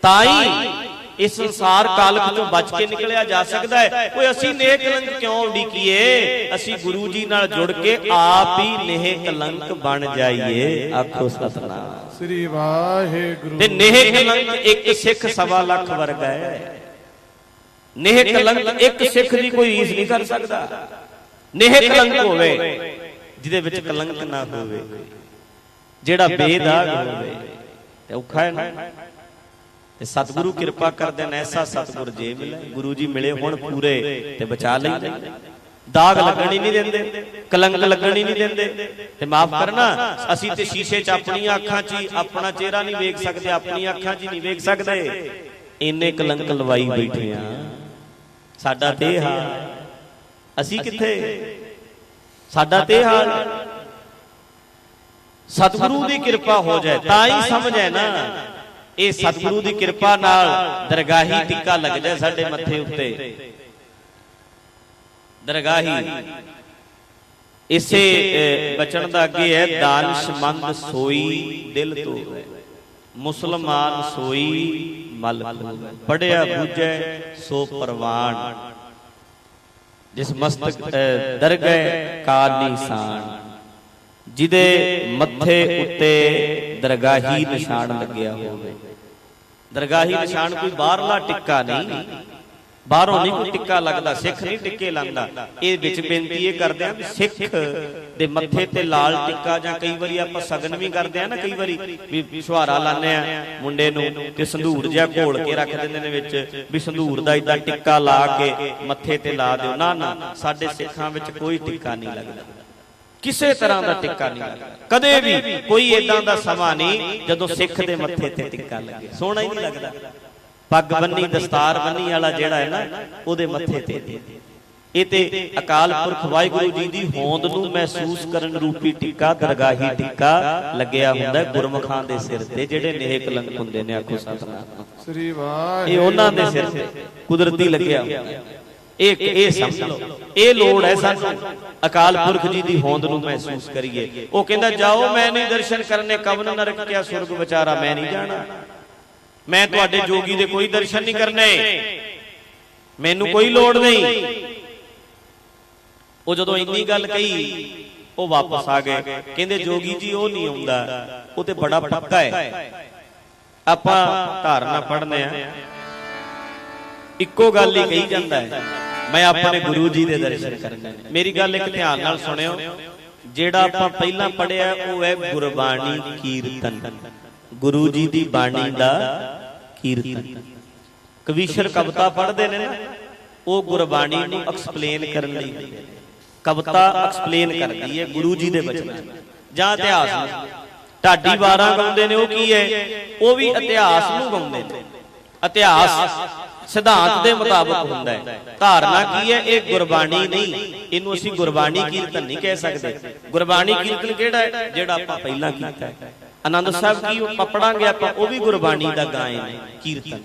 ताई इस संसार कालक चों बच के निकलिया जा सकता है। कोई असी नेह कलंक क्यों उड़ीकीए? असी गुरु जी नाल जुड़ के आप ही नेह कलंक बन जाइए। आखो सतनाम श्री वाहिगुरू। ते नेह कलंक एक सिख 1.25 लाख वर्गा है। नेह कलंक एक सिख दी कोई रीस नहीं कर सकता। नेह कलंक होवे जिहदे विच कलंक ना होवे, जेड़ा बेदाग होवे, ते औखा है ना। सतगुरु कृपा कर देन, ऐसा सतगुर जे मिले। गुरु जी मिले हुण पूरे ते बचा लैंदे। दाग लगन ही नहीं देंदे, कलंक लगन ही नहीं देंदे। ते माफ करना, असी ते शीशे च अपनी अखां च अपना चेहरा नहीं वेख सकते, अपनी अखां च नहीं वेख सकते, इन्ने कलंक लवाई बैठे आ। साडा ते हाल, असी किथे, साडा ते हाल। सतगुरु की कृपा हो जाए तां ही समझ है ना, ये सतगुरु की कृपा नाल दरगाही टिक्का लग जाए साडे मत्थे उत्ते, दरगाही। इसे बचन दा अगे है, दानिशमंद सोई दिल तो है, मुसलमान सोई मल खोवे, पढ़िया बूझे सो परवान, जिस मस्तक दरगह का निशान, जिदे मत्थे उत्ते दरगाही निशान लग्या होवे। दरगाही निशान कोई बाहरला टिक्का नहीं, बाहरों नहीं कोई टिक्का लगता, सिख नहीं टिक्के लांदा। ये विच बेनती ये करते हैं, सिख दे मत्थे ते लाल टिक्का, जां कई बारी आपां सगन भी करते हैं ना, कई बारी भी छुहारा लाने आ मुंडे नूं ते संधूर जिहा घोल के रख दिंदे ने विच, भी संधूर दा इदां टिक्का ला के मत्थे ते ला दिओ। ना ना, साडे सिखां विच कोई टिक्का नहीं लगदा, किसी तरह का टिक्का नहीं लगदा, कदे भी कोई इदां दा समा नहीं जदों सिख दे मत्थे ते टिक्का लगे, सोहना ही नहीं लगदा। पग बन्नी दस्तार बन्नी वाला जिहड़ा है ना, उहदे मत्थे ते ये ते अकाल पुरख वाहिगुरू जी दी होंद नूं महसूस करन रूपी टिक्का, दरगाही टिक्का लगया हुंदा है गुरमुखां दे सिर ते, जिहड़े नेह कलंक हुंदे ने। आखो सतनाम श्री वाहिगुरू, ये उन्हां दे सिर ते कुदरती लगया हुंदा है। एक ये समझ लो, ये लोड़ है सानू अकाल पुरख जी दी होंद नूं महसूस करिए। वो कहंदा जाओ मैं नहीं दर्शन करने, कवन नरक क्या सुरग विचारा मैं नहीं जाना, मैं तुहाडे जोगी दे कोई दर्शन नहीं करने, मैनू कोई लोड़ नहीं। वो जदों इन्नी गल कही, वो वापस आ गए, कहंदे जोगी जी वो नहीं आउंदा, वो ते बड़ा पक्का है। आपां धारना पढ़ने आ, इक्को गल ही कही जांदा है, मैं अपने गुरु जी दे दर्शन करने। मेरी गल एक ध्यान नाल सुनियो, जेड़ा आपां पहलां पढ़िया वो है गुरबाणी कीर्तन, गुरु जी दी बाणी दा कीर्तन। कविशर कविता पढ़ते ने, वो गुरबाणी नूं एक्सप्लेन करन लई कविता एक्सप्लेन करदी है गुरु जी दे वचन जां इतिहास नूं। ढाडी वारां गाउंदे ने, वो की है, वो भी इतिहास नूं गाउंदे ने। इतिहास सिद्धांत दे मुताबिक हुंदा है, धारना की है, ये गुरबाणी नहीं, इनू असीं गुरबाणी कीर्तन नहीं कह सकते। गुरबाणी कीर्तन किहड़ा है, जिहड़ा आपां पहिलां कीता है। आनंद साहब की पढ़ांगे आपां, वो भी गुरबाणी दा गाए ने कीर्तन।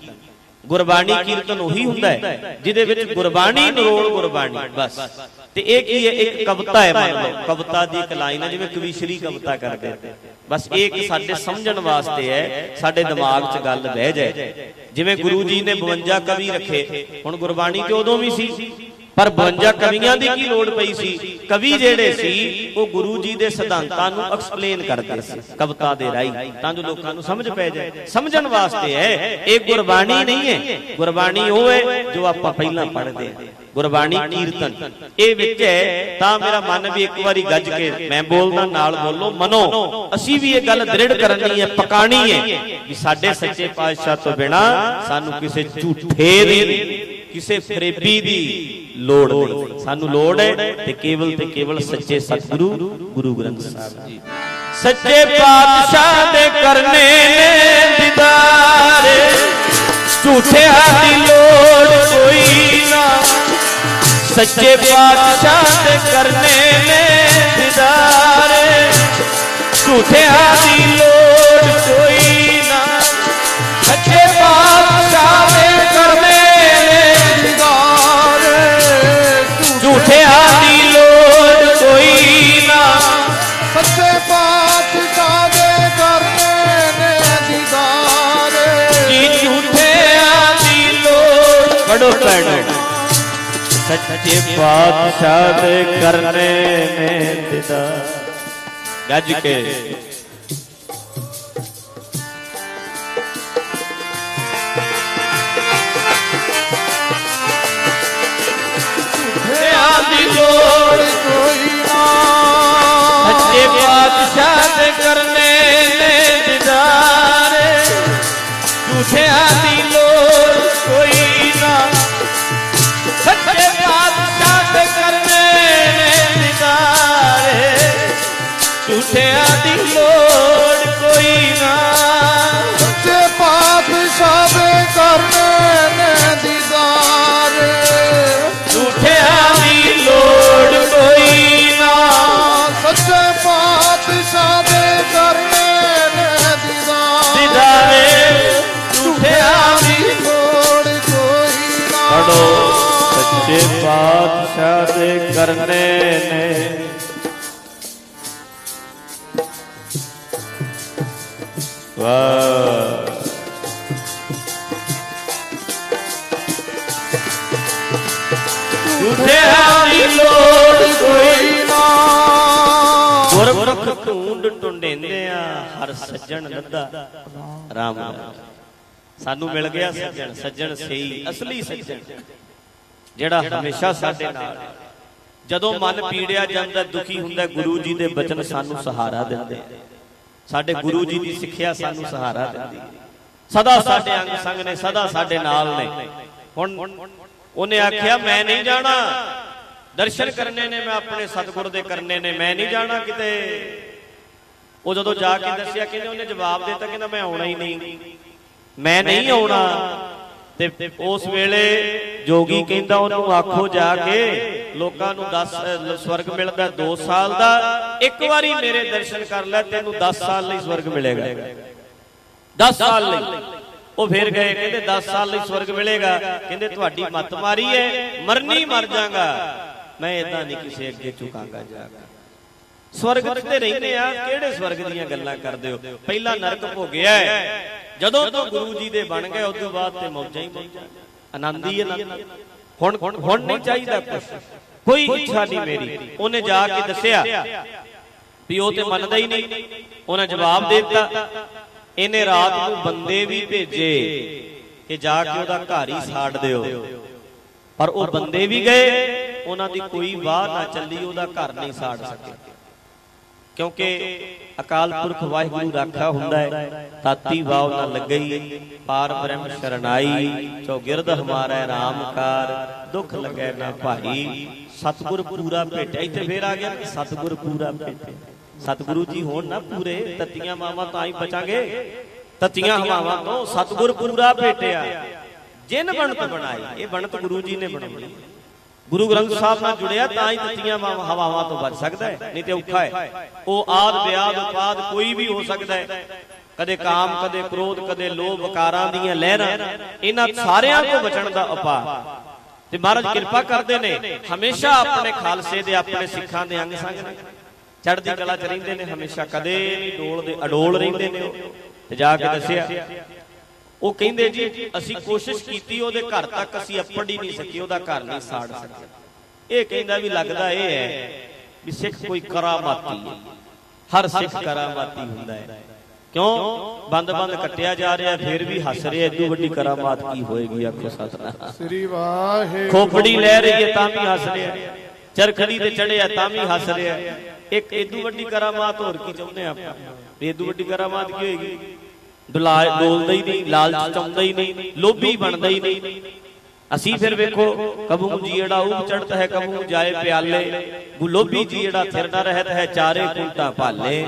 गुरबाणी कीर्तन उही हुंदा है जिहदे विच गुरबाणी नरोड़ गुरबाणी बस। ते एक ही है, एक कविता है, मान लो कविता दी एक लाइन है, जिवें कविश्री कविता करदे बस, एक साडे समझण वास्ते है, साडे दिमाग च गल बह जाए। जिवें गुरु जी ने 52 कवि रखे, हुण गुरबाणी ते उदों भी सी, पर 52 कवियां दी की लोड़ पई सी। कवि जिहड़े सी वो गुरु जी दे सिद्धांतां नूं एक्सप्लेन करदे सी कविता दे राही, तां जो लोकां नूं समझ पै जाए, समझण वास्ते है। ये गुरबाणी नहीं है, गुरबाणी वो है जो आपां पहिलां पढ़दे हैं, गुरबाणी कीर्तन ये विच है। तां मेरा मन भी एक बारी गज के मैं बोलदा, नाल बोलो मनो, असीं भी ये गल दृढ़ करनी है, पकानी है कि साडे सच्चे पातशाह तो बिना सानू किसी झूठे दी, किसी फरेबी दी लोड़ नहीं। सानू लोड़ है ते केवल सच्चे सतगुरु गुरु ग्रंथ साहिब जी, सच्चे पातशाह दे करने ने दीदार, झूठे दी लोड़ कोई ना। सच्चे पातशाह दे करने ने दीदार, झूठे दी लोड़ कोई ना। सच्चे पातशाह दे करने झूठे दी लोड़ कोई ना। सच्चे पातशाह दे करने ने दीदार, झूठे दी लोड़ पढ़ो पढ़ो। सच्चे पातशाह दे करने ने दीदार, गज के लोड़ कोई ना। सच्चे पातशाह दे करने ने दीदार, झूठे दी लोड़ कोई ना। सच्चे पातशाह दे करने ਝੂਠਿਆਂ ਦੀ ਲੋੜ ਕੋਈ ਨਾ। ਸੱਚੇ ਪਾਤਸ਼ਾਹ ਦੇ ਕਰਨੇ ਨੇ ਦੀਦਾਰ, ਝੂਠਿਆਂ ਦੀ ਲੋੜ ਕੋਈ ਨਾ। ਸੱਚੇ ਪਾਤਸ਼ਾਹ ਦੇ ਕਰਨੇ ਨੇ ਦੀਦਾਰ, ਝੂਠਿਆਂ ਦੀ ਲੋੜ ਕੋਈ ਨਾ। ਪੜੋ ਸੱਚੇ ਪਾਤਸ਼ਾਹ ਦੇ ਕਰਨੇ ਨੇ। ਵਾਹ ਝੂਠਿਆਂ ਦੀ ਲੋੜ ਕੋਈ ਨਾ। ਗੁਰਮੁਖ ਢੂੰਡ ਢੂੰਡੇਂਦੇ ਆ ਹਰ ਸੱਜਣ ਲੱਦਾ ਰਾਮ ਰਾਮ। ਸਾਨੂੰ ਮਿਲ ਗਿਆ ਸੱਜਣ, ਸੱਜਣ ਸਹੀ ਅਸਲੀ ਸੱਜਣ ਜਿਹੜਾ ਹਮੇਸ਼ਾ ਸਾਡੇ ਨਾਲ। ਜਦੋਂ ਮਨ ਪੀੜਿਆ ਜਾਂਦਾ, ਦੁਖੀ ਹੁੰਦਾ, ਗੁਰੂ ਜੀ ਦੇ ਬਚਨ ਸਾਨੂੰ ਸਹਾਰਾ ਦਿੰਦੇ। ਸਾਡੇ ਗੁਰੂ ਜੀ ਦੀ ਸਿੱਖਿਆ ਸਾਨੂੰ ਸਹਾਰਾ ਦਿੰਦੀ, ਸਦਾ ਸਾਡੇ ਅੰਗ ਸੰਗ ਨੇ, ਸਦਾ ਸਾਡੇ ਨਾਲ ਨੇ। ਹੁਣ ਉਹਨੇ ਆਖਿਆ ਮੈਂ ਨਹੀਂ ਜਾਣਾ, ਦਰਸ਼ਨ ਕਰਨੇ ਨੇ ਮੈਂ ਆਪਣੇ ਸਤਿਗੁਰ ਦੇ ਕਰਨੇ ਨੇ, ਮੈਂ ਨਹੀਂ ਜਾਣਾ ਕਿਤੇ। ਉਹ ਜਦੋਂ ਜਾ ਕੇ ਦੱਸਿਆ, ਕਹਿੰਦੇ ਉਹਨੇ ਜਵਾਬ ਦਿੱਤਾ, ਕਹਿੰਦਾ ਮੈਂ ਆਉਣਾ ਹੀ ਨਹੀਂ, ਮੈਂ ਨਹੀਂ ਆਉਣਾ। ਤੇ ਉਸ ਵੇਲੇ ਜੋਗੀ ਕਹਿੰਦਾ ਉਹਨੂੰ ਆਖੋ ਜਾ ਕੇ ਲੋਕਾਂ ਨੂੰ 10 ਸਵਰਗ ਮਿਲਦਾ 2 ਸਾਲ ਦਾ, ਇੱਕ ਵਾਰੀ ਮੇਰੇ ਦਰਸ਼ਨ ਕਰ ਲੈ, ਤੈਨੂੰ 10 ਸਾਲ ਲਈ ਸਵਰਗ ਮਿਲੇਗਾ। 10 ਸਾਲ ਲਈ। ਉਹ ਫਿਰ ਗਏ, ਕਹਿੰਦੇ 10 ਸਾਲ ਲਈ ਸਵਰਗ ਮਿਲੇਗਾ। ਕਹਿੰਦੇ ਤੁਹਾਡੀ ਮੱਤ ਮਾਰੀ ਹੈ, ਮਰਨੀ ਮਰ ਜਾਗਾ, ਮੈਂ ਏਦਾਂ ਨਹੀਂ ਕਿਸੇ ਅੱਗੇ ਝੁਕਾਂਗਾ ਜਾ ਕੇ। ਸਵਰਗ ਤੇ ਰਹਿੰਦੇ ਆ, ਕਿਹੜੇ ਸਵਰਗ ਦੀਆਂ ਗੱਲਾਂ ਕਰਦੇ ਹੋ? ਪਹਿਲਾਂ ਨਰਕ ਭੋਗਿਆ, ਜਦੋਂ ਤੋਂ ਗੁਰੂ ਜੀ ਦੇ ਬਣ ਗਏ ਉਸ ਤੋਂ ਬਾਅਦ ਤੇ ਮੌਜਾਂ ਹੀ ਮੌਜਾਂ, ਆਨੰਦ ਹੀ ਆਨੰਦ। ਹੁਣ ਨਹੀਂ ਚਾਹੀਦਾ ਕੁਛ, ਕੋਈ ਇੱਛਾ ਨਹੀਂ ਮੇਰੀ। ਉਹਨੇ ਜਾ ਕੇ ਦੱਸਿਆ ਵੀ ਉਹ ਤੇ ਮੰਨਦਾ ਹੀ ਨਹੀਂ। ਉਹਨੇ ਜਵਾਬ ਦੇ ਦਿੱਤਾ। ਇਹਨੇ ਰਾਤ ਨੂੰ ਬੰਦੇ ਵੀ ਭੇਜੇ ਕਿ ਜਾ ਕੇ ਉਹਦਾ ਘਰ ਹੀ ਸਾੜ ਦਿਓ, ਪਰ ਉਹ ਬੰਦੇ ਵੀ ਗਏ, ਉਹਨਾਂ ਦੀ ਕੋਈ ਵਾਹ ਨਾ ਚੱਲੀ, ਉਹਦਾ ਘਰ ਨਹੀਂ ਸਾੜ ਸਕੇ। ਕਿਉਂਕਿ ਅਕਾਲ ਪੁਰਖ ਵਾਹਿਗੁਰੂ ਰਾਖਾ ਹੁੰਦਾ ਹੈ। ਤਾਤੀ ਵਾਵ ਨਾ ਲੱਗਈ, ਪਾਰ ਬ੍ਰਹਮ ਸ਼ਰਨਾਈ, ਚੌਗਿਰਦ ਹਮਾਰਾ ਰਾਮਕਾਰ, ਦੁੱਖ ਲੱਗੈ ਨਾ ਭਾਈ, ਸਤਿਗੁਰ ਪੂਰਾ ਭੇਟਿਆ। ਇੱਥੇ ਫੇਰ ਆ ਗਿਆ ਸਤਿਗੁਰ ਪੂਰਾ ਭੇਟਿਆ। ਸਤਿਗੁਰੂ ਜੀ ਹੋਣ ਨਾ ਪੂਰੇ, ਤਤੀਆਂ ਮਾਵਾਂ ਤਾਂ ਹੀ ਬਚਾਂਗੇ, ਤਤੀਆਂ ਹਵਾਵਾਂ ਤੋਂ। ਸਤਿਗੁਰ ਪੂਰਾ ਭੇਟਿਆ, ਜਿਨ ਬਣਤ ਬਣਾਈ। ਇਹ ਬਣਤ ਗੁਰੂ ਜੀ ਨੇ ਬਣਾਈ। ਗੁਰੂ ਗ੍ਰੰਥ ਸਾਹਿਬ ਨਾਲ ਜੁੜਿਆ ਤਾਂ ਹੀ ਤਤੀਆਂ ਹਵਾਵਾਂ ਤੋਂ ਬਚ ਸਕਦਾ ਹੈ, ਨਹੀਂ ਤੇ ਔਖਾ ਹੈ। ਉਹ ਆਦ ਵਿਆਦ ਉਪਾਦ ਕੋਈ ਵੀ ਹੋ ਸਕਦਾ ਹੈ, ਕਦੇ ਕਾਮ, ਕਦੇ ਕ੍ਰੋਧ, ਕਦੇ ਲੋਭ, ਵਿਕਾਰਾਂ ਦੀਆਂ ਲਹਿਰਾਂ। ਇਹਨਾਂ ਸਾਰਿਆਂ ਤੋਂ ਬਚਣ ਦਾ ਉਪਾਅ ਤੇ ਮਹਾਰਾਜ ਕਿਰਪਾ ਕਰਦੇ ਨੇ। ਹਮੇਸ਼ਾ ਆਪਣੇ ਖਾਲਸੇ ਦੇ, ਆਪਣੇ ਸਿੱਖਾਂ ਦੇ ਅੰਗ ਸੰਗ ਨੇ, ਚੜ੍ਹਦੀ ਕਲਾ ਚ ਰਹਿੰਦੇ ਨੇ, ਹਮੇਸ਼ਾ ਕਦੇ ਨਹੀਂ ਡੋਲਦੇ, ਅਡੋਲ ਰਹਿੰਦੇ ਨੇ। ਤੇ ਜਾ ਕੇ ਦੱਸਿਆ, ਉਹ ਕਹਿੰਦੇ ਜੀ ਅਸੀਂ ਕੋਸ਼ਿਸ਼ ਕੀਤੀ, ਉਹਦੇ ਘਰ ਤੱਕ ਅਸੀਂ ਅੱਪੜ ਹੀ ਨਹੀਂ ਸਕੇ, ਉਹਦਾ ਘਰ ਨਹੀਂ ਸਾੜ ਸਕੇ। ਇਹ ਕਹਿੰਦਾ ਵੀ ਲੱਗਦਾ ਇਹ ਹੈ ਵੀ ਸਿੱਖ ਕੋਈ ਕਰਾਮਾਤੀ ਹੈ, ਹਰ ਸਿੱਖ ਕਰਾਮਾਤੀ ਹੁੰਦਾ ਹੈ। ਕਿਉਂ ਬੰਦ ਕੱਟਿਆ ਜਾ ਰਿਹਾ, ਫਿਰ ਵੀ ਹੱਸ ਰਿਹਾ। ਇਦੋਂ ਵੱਡੀ ਕਰਾਮਾਤ ਕੀ ਹੋਏਗੀ? ਆਖੋ ਸਤਿਨਾਮ ਸ੍ਰੀ ਵਾਹਿਗੁਰੂ। ਖੋਪੜੀ ਲੈ ਰਹੀ ਹੈ ਤਾਂ ਵੀ ਹੱਸ ਰਿਹਾ, ਚਰਖੜੀ ਤੇ ਚੜਿਆ ਤਾਂ ਵੀ ਹੱਸ ਰਿਹਾ। ਇੱਕ ਇਦੋਂ ਵੱਡੀ ਕਰਾਮਾਤ ਹੋਰ ਕੀ ਚਾਹੁੰਦੇ ਆਪਾਂ? ਇਦੋਂ ਵੱਡੀ ਕਰਾਮਾਤ ਕੀ ਹੋਏਗੀ? ਡੋਲਦਾ ਹੀ ਨਹੀਂ, ਲਾਲਚ ਚਾਹੁੰਦਾ ਹੀ ਨਹੀਂ, ਲੋਭੀ ਬਣਦਾ ਹੀ ਨਹੀਂ। ਅਸੀਂ ਫਿਰ ਵੇਖੋ, ਕਬੂ ਜੀੜਾ ਉਪ ਚੜ੍ਹਤ ਹੈ, ਕਬੂ ਜਾਏ ਪਿਆਲੇ, ਗੁਲੋਬੀ ਜੀੜਾ ਥਿਰ ਨਾ ਰਹਿਤ ਹੈ, ਚਾਰੇ ਕੁੰਟਾ ਭਾਲੇ।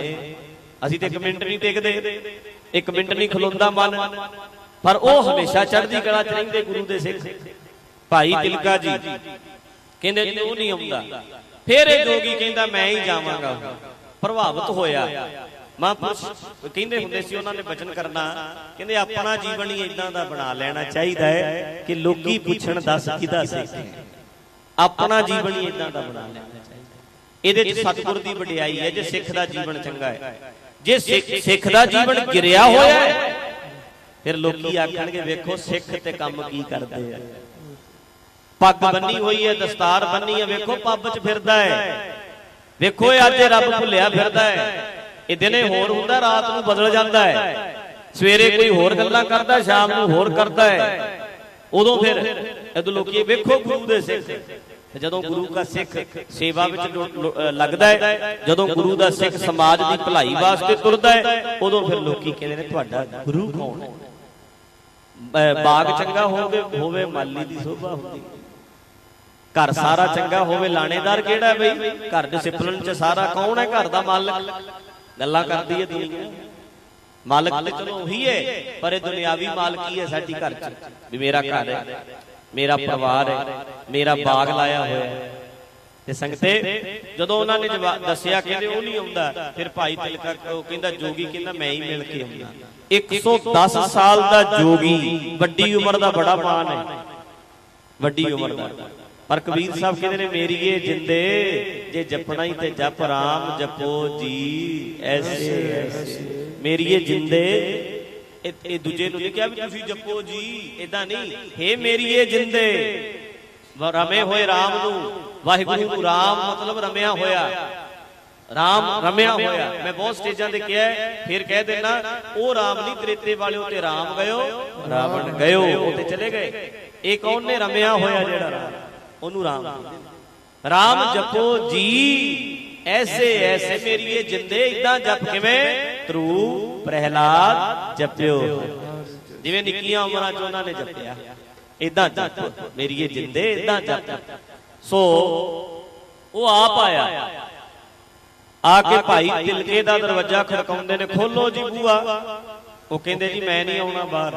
ਅਸੀਂ ਤੇ 1 ਮਿੰਟ ਨਹੀਂ ਟਿਕਦੇ, 1 ਮਿੰਟ ਨਹੀਂ ਖਲੋਂਦਾ ਮਨ, ਪਰ ਉਹ ਹਮੇਸ਼ਾ ਚੜ੍ਹਦੀ ਕਲਾ ਚ ਰਹਿੰਦੇ ਗੁਰੂ ਦੇ ਸਿੱਖ। ਭਾਈ ਤਿਲਕਾ ਜੀ ਕਹਿੰਦੇ ਤੂੰ ਨਹੀਂ ਆਉਂਦਾ। ਫਿਰ ਇਹ ਜੋਗੀ ਕਹਿੰਦਾ ਮੈਂ ਹੀ ਜਾਵਾਂਗਾ। ਪ੍ਰਭਾਵਿਤ ਹੋਇਆ। ਮਹਾਂਪੁਰਸ਼ ਕਹਿੰਦੇ ਹੁੰਦੇ ਸੀ, ਉਹਨਾਂ ਨੇ ਬਚਨ ਕਰਨਾ, ਕਹਿੰਦੇ ਆਪਣਾ ਜੀਵਨ ਹੀ ਇਦਾਂ ਦਾ ਬਣਾ ਲੈਣਾ ਚਾਹੀਦਾ ਹੈ ਕਿ ਲੋਕੀ ਪੁੱਛਣ ਦੱਸ ਕਿਹਦਾ ਸਿੱਖ ਹੈ। ਆਪਣਾ ਜੀਵਨ ਹੀ ਇਦਾਂ ਦਾ ਬਣਾ ਲੈਣਾ ਚਾਹੀਦਾ। ਇਹਦੇ ਚ ਸਤਿਗੁਰ ਦੀ ਵਡਿਆਈ ਹੈ ਜੇ ਸਿੱਖ ਦਾ ਜੀਵਨ ਚੰਗਾ ਹੈ। ਜੇ ਸਿੱਖ ਦਾ ਜੀਵਨ ਗਿਰਿਆ ਹੋਇਆ ਹੈ, ਫਿਰ ਲੋਕੀ ਆਖਣਗੇ ਵੇਖੋ ਸਿੱਖ ਤੇ ਕੰਮ ਕੀ ਕਰਦੇ ਆ। ਪੱਗ ਬੰਨੀ ਹੋਈ ਹੈ, ਦਸਤਾਰ ਬੰਨੀ ਹੈ, ਵੇਖੋ ਪੱਬ ਚ ਫਿਰਦਾ ਹੈ, ਵੇਖੋ ਇਹ ਅੱਜ ਰੱਬ ਭੁੱਲਿਆ ਫਿਰਦਾ ਹੈ। ਇਹ ਦਿਨੇ ਹੋਰ ਹੁੰਦਾ, ਰਾਤ ਨੂੰ ਬਦਲ ਜਾਂਦਾ ਹੈ। ਸਵੇਰੇ ਕੋਈ ਹੋਰ ਗੱਲਾਂ ਕਰਦਾ, ਸ਼ਾਮ ਨੂੰ ਹੋਰ ਕਰਦਾ ਹੈ। ਉਦੋਂ ਫਿਰ ਜਦੋਂ ਲੋਕੀ ਵੇਖੋ ਗੁਰੂ ਦੇ ਸਿੱਖ, ਜਦੋਂ ਗੁਰੂ ਦਾ ਸਿੱਖ ਸੇਵਾ ਵਿੱਚ ਲੱਗਦਾ ਹੈ, ਜਦੋਂ ਗੁਰੂ ਦਾ ਸਿੱਖ ਸਮਾਜ ਦੀ ਭਲਾਈ ਵਾਸਤੇ ਤੁਰਦਾ ਹੈ, ਉਦੋਂ ਫਿਰ ਲੋਕੀ ਕਹਿੰਦੇ ਨੇ ਤੁਹਾਡਾ ਗੁਰੂ ਕੌਣ ਹੈ? ਬਾਗ ਚੰਗਾ ਹੋਵੇ ਮਾਲੀ ਦੀ ਸੋਭਾ ਹੁੰਦੀ, ਘਰ ਸਾਰਾ ਚੰਗਾ ਹੋਵੇ ਲਾਣੇਦਾਰ ਕਿਹੜਾ ਬਈ? ਘਰ ਦੇ ਸਿਪਲਣ ਚ ਸਾਰਾ ਕੌਣ ਹੈ ਘਰ ਦਾ ਮਾਲਕ? गल्लां करदी है दुनिया। मालक तो चलो वही है, पर दुनियावी मालकी है साडी घर च भी मेरा घर है, मेरा परिवार है, मेरा बाग लाया होया है। ते संगते जदों उन्होंने दसिया कहंदे वो नहीं आउंदा, फिर भाई तिलका कहंदा जोगी कहंदा मैं ही मिल के आउंदा। 110 साल दा जोगी, वड्डी उम्र दा बड़ा मान है, वड्डी उम्र दा। पर कबीर साहब कहते ने मेरी ये जिंदे जे जपना ही ते जप राम जपो जी ऐसे ऐसे। मेरी ये जिंदे ए दूजे नूं नहीं कहा भी तुसीं जपो जी, इदां नहीं। हे मेरी ये जिंदे रमे होए राम नूं, वाहिगुरू नूं राम मतलब रमिया होया, राम रमिया होया। मैं बहुत स्टेजां ते कहा, फिर कह देना ओ राम नहीं त्रेते वाले ते राम गयो रावण गयो, वो ते चले गए। एक कौन ने रमिया होया जेड़ा ओनू राम। राम जपो जी ऐसे ऐसे मेरी ये जिंदे इदां जप किवें ध्रू प्रहलाद जपियो, जिवें निक्कियां उमरां च उन्हां ने जपिया इदां जप मेरी ये जिंदे इदां जप। सो वो आप आया, आके भाई तिलके दा दरवाजा खड़काउंदे ने, खोलो जी बूआ। वो कहंदे जी मैं नहीं आउणा बाहर,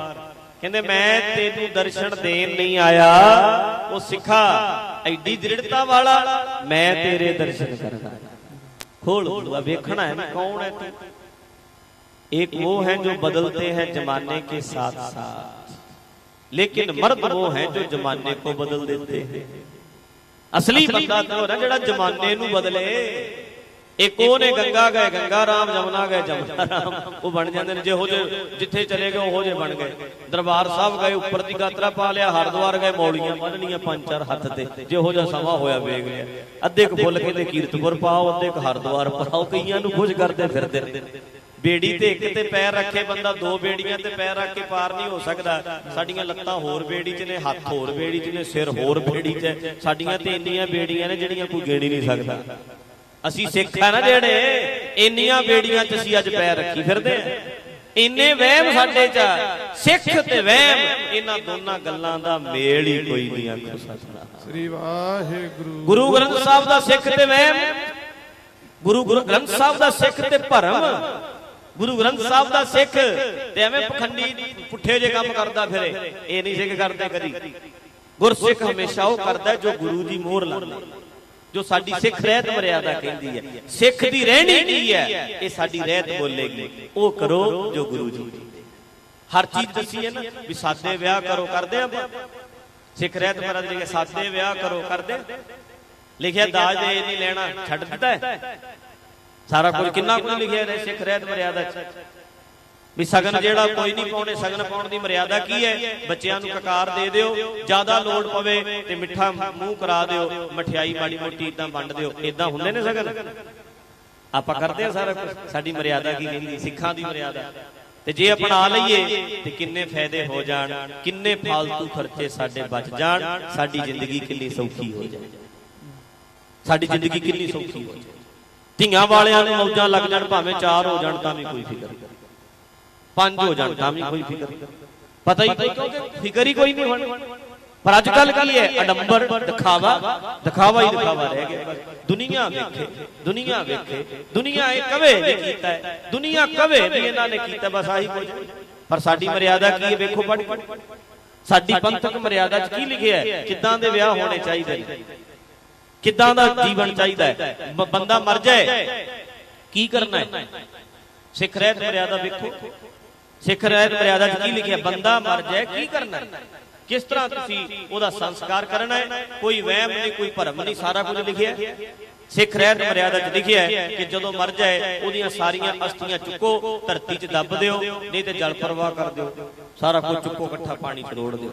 कहंदे मैं तेनू दर्शन देन नहीं आया, वो सिखा एडी दृढ़ता वाला मैं तेरे दर्शन करना। खोल बूआ, वेखना है कौन है तू। एक वो है जो बदलते हैं जमाने के साथ साथ, लेकिन मर्द वो है जो जमाने को बदल देते हैं। असली बंदा तो ना जेड़ा जमाने नू बदले। एक ने गंगा गए गंगा राम, जमुना गए जमुना राम, वो बन जाते हैं जो जिथे चले गए वो बन गए। दरबार साहब गए उपर की गात्रा पा लिया, हरिद्वार गए मौलियां बन लिया 5-4 हथ से, जो समा होया वेग लिया। अद्धे क फुल कहते कीरतपुर पाओ, अद्धे क हरिद्वार पाओ, कईयां नूं खुश करते फिरदे। बेड़ी ते एक ते पैर रखे बंदा, 2 बेड़ियां ते पैर रख के पार नहीं हो सकता। साडियां लत्तां होर बेड़ी च ने, हथ होर बेड़ी च ने, सिर होर बेड़ी च। साडियां ते इन्नियां बेड़ियां ने जिहड़ियां कोई गिण ही नहीं सकदा। असी सिख है ना जेड़े, इन्नियां बेड़ियां च असी अज पैर रखी फिरदे। इन्ने वहम साडे च, सिख ते वहम इन्हां दोनां गल्लां दा मेल ही कोई नहीं। आखो सतनाम श्री वाहिगुरू। गुरु ग्रंथ साहब दा सिख ते वहम, गुरु ग्रंथ साहब दा सिख ते भरम, गुरु ग्रंथ साहब दा सिख ते एवें पखंडी पुठे जे काम करदा फिरे, ये नहीं सिख करदे कदी। गुरसिख हमेशा वो करदा जो गुरु दी मोहर लांदा, जो साडी सिख रहत मर्यादा कहंदी है। सिख दी रहनी की है, ये साडी रहत बोलेगी, वो करो जो गुरु जी। हर चीज दसी है ना भी सादे विआह करो, करदे आ सिख रहत मर्यादा लिखे सादे विआह करो करदे, लिखिया दाज दे नहीं लेना छड्ड दित्ता है सारा कुछ। किन्ना कुछ लिखिया है सिख रहत मर्यादा भी सगन जेड़ा कोई नहीं पाउणे, सगन पाउण दी मर्यादा की है, बच्चियां नूं ककार दे दिओ, ज्यादा लोड़ पवे ते मिठा मूंह करा दिओ, मठियाई माड़ी मोटी इदां वंड दिओ। इदां हुंदे ने सगन, आपां करदे आ सारा कुछ। साडी मर्यादा की कहंदी, सिखां दी मर्यादा। ते जे अपना लईए ते किन्ने फायदे हो जाण, किन्ने फालतू खर्चे साडे बच जाण, साडी जिंदगी किन्नी सौखी हो जाए, साडी जिंदगी किन्नी सौखी हो जाए। धियां वालियां नूं मौजां लग जाण, भावें 4 हो जाण तां वी कोई फिकर, 5 हो जाण तां वी कोई फिकर, पता ही नहीं क्योंकि फिकर ही कोई नहीं होनी। पर अजकल की है अडंबर, दिखावा, दिखावा ही दिखावा रह गया। दुनिया वेखे, दुनिया वेखे, दुनिया ये कवे नहीं कीता है, दुनिया कवे नहीं इन्हां ने कीता, बस आही कुछ। पर साडी मर्यादा की है वेखो, पढ़ साडी पंथक मर्यादा च की लिखिया है, किदां दे विआह होने चाहिए, किदां दा जीवन चाहिए। बंदा मर जाए की करना है, सिख रहत मर्यादा वेखो, सिख रहत मर्यादा च की लिखिया, बंदा मर जाए की करना है, किस तरह तुसी ओदा संस्कार करना है। कोई वहम नहीं, कोई भरम नहीं, सारा कुछ लिखिया सिख रहत मर्यादा च लिखिया है कि जदों मर जाए ओदियां सारियां अस्थियां चुको, धरती च दब दिओ, नहीं ते जल प्रवाह कर दिओ, सारा कुछ चुको इकट्ठा पानी च रोड़ दिओ।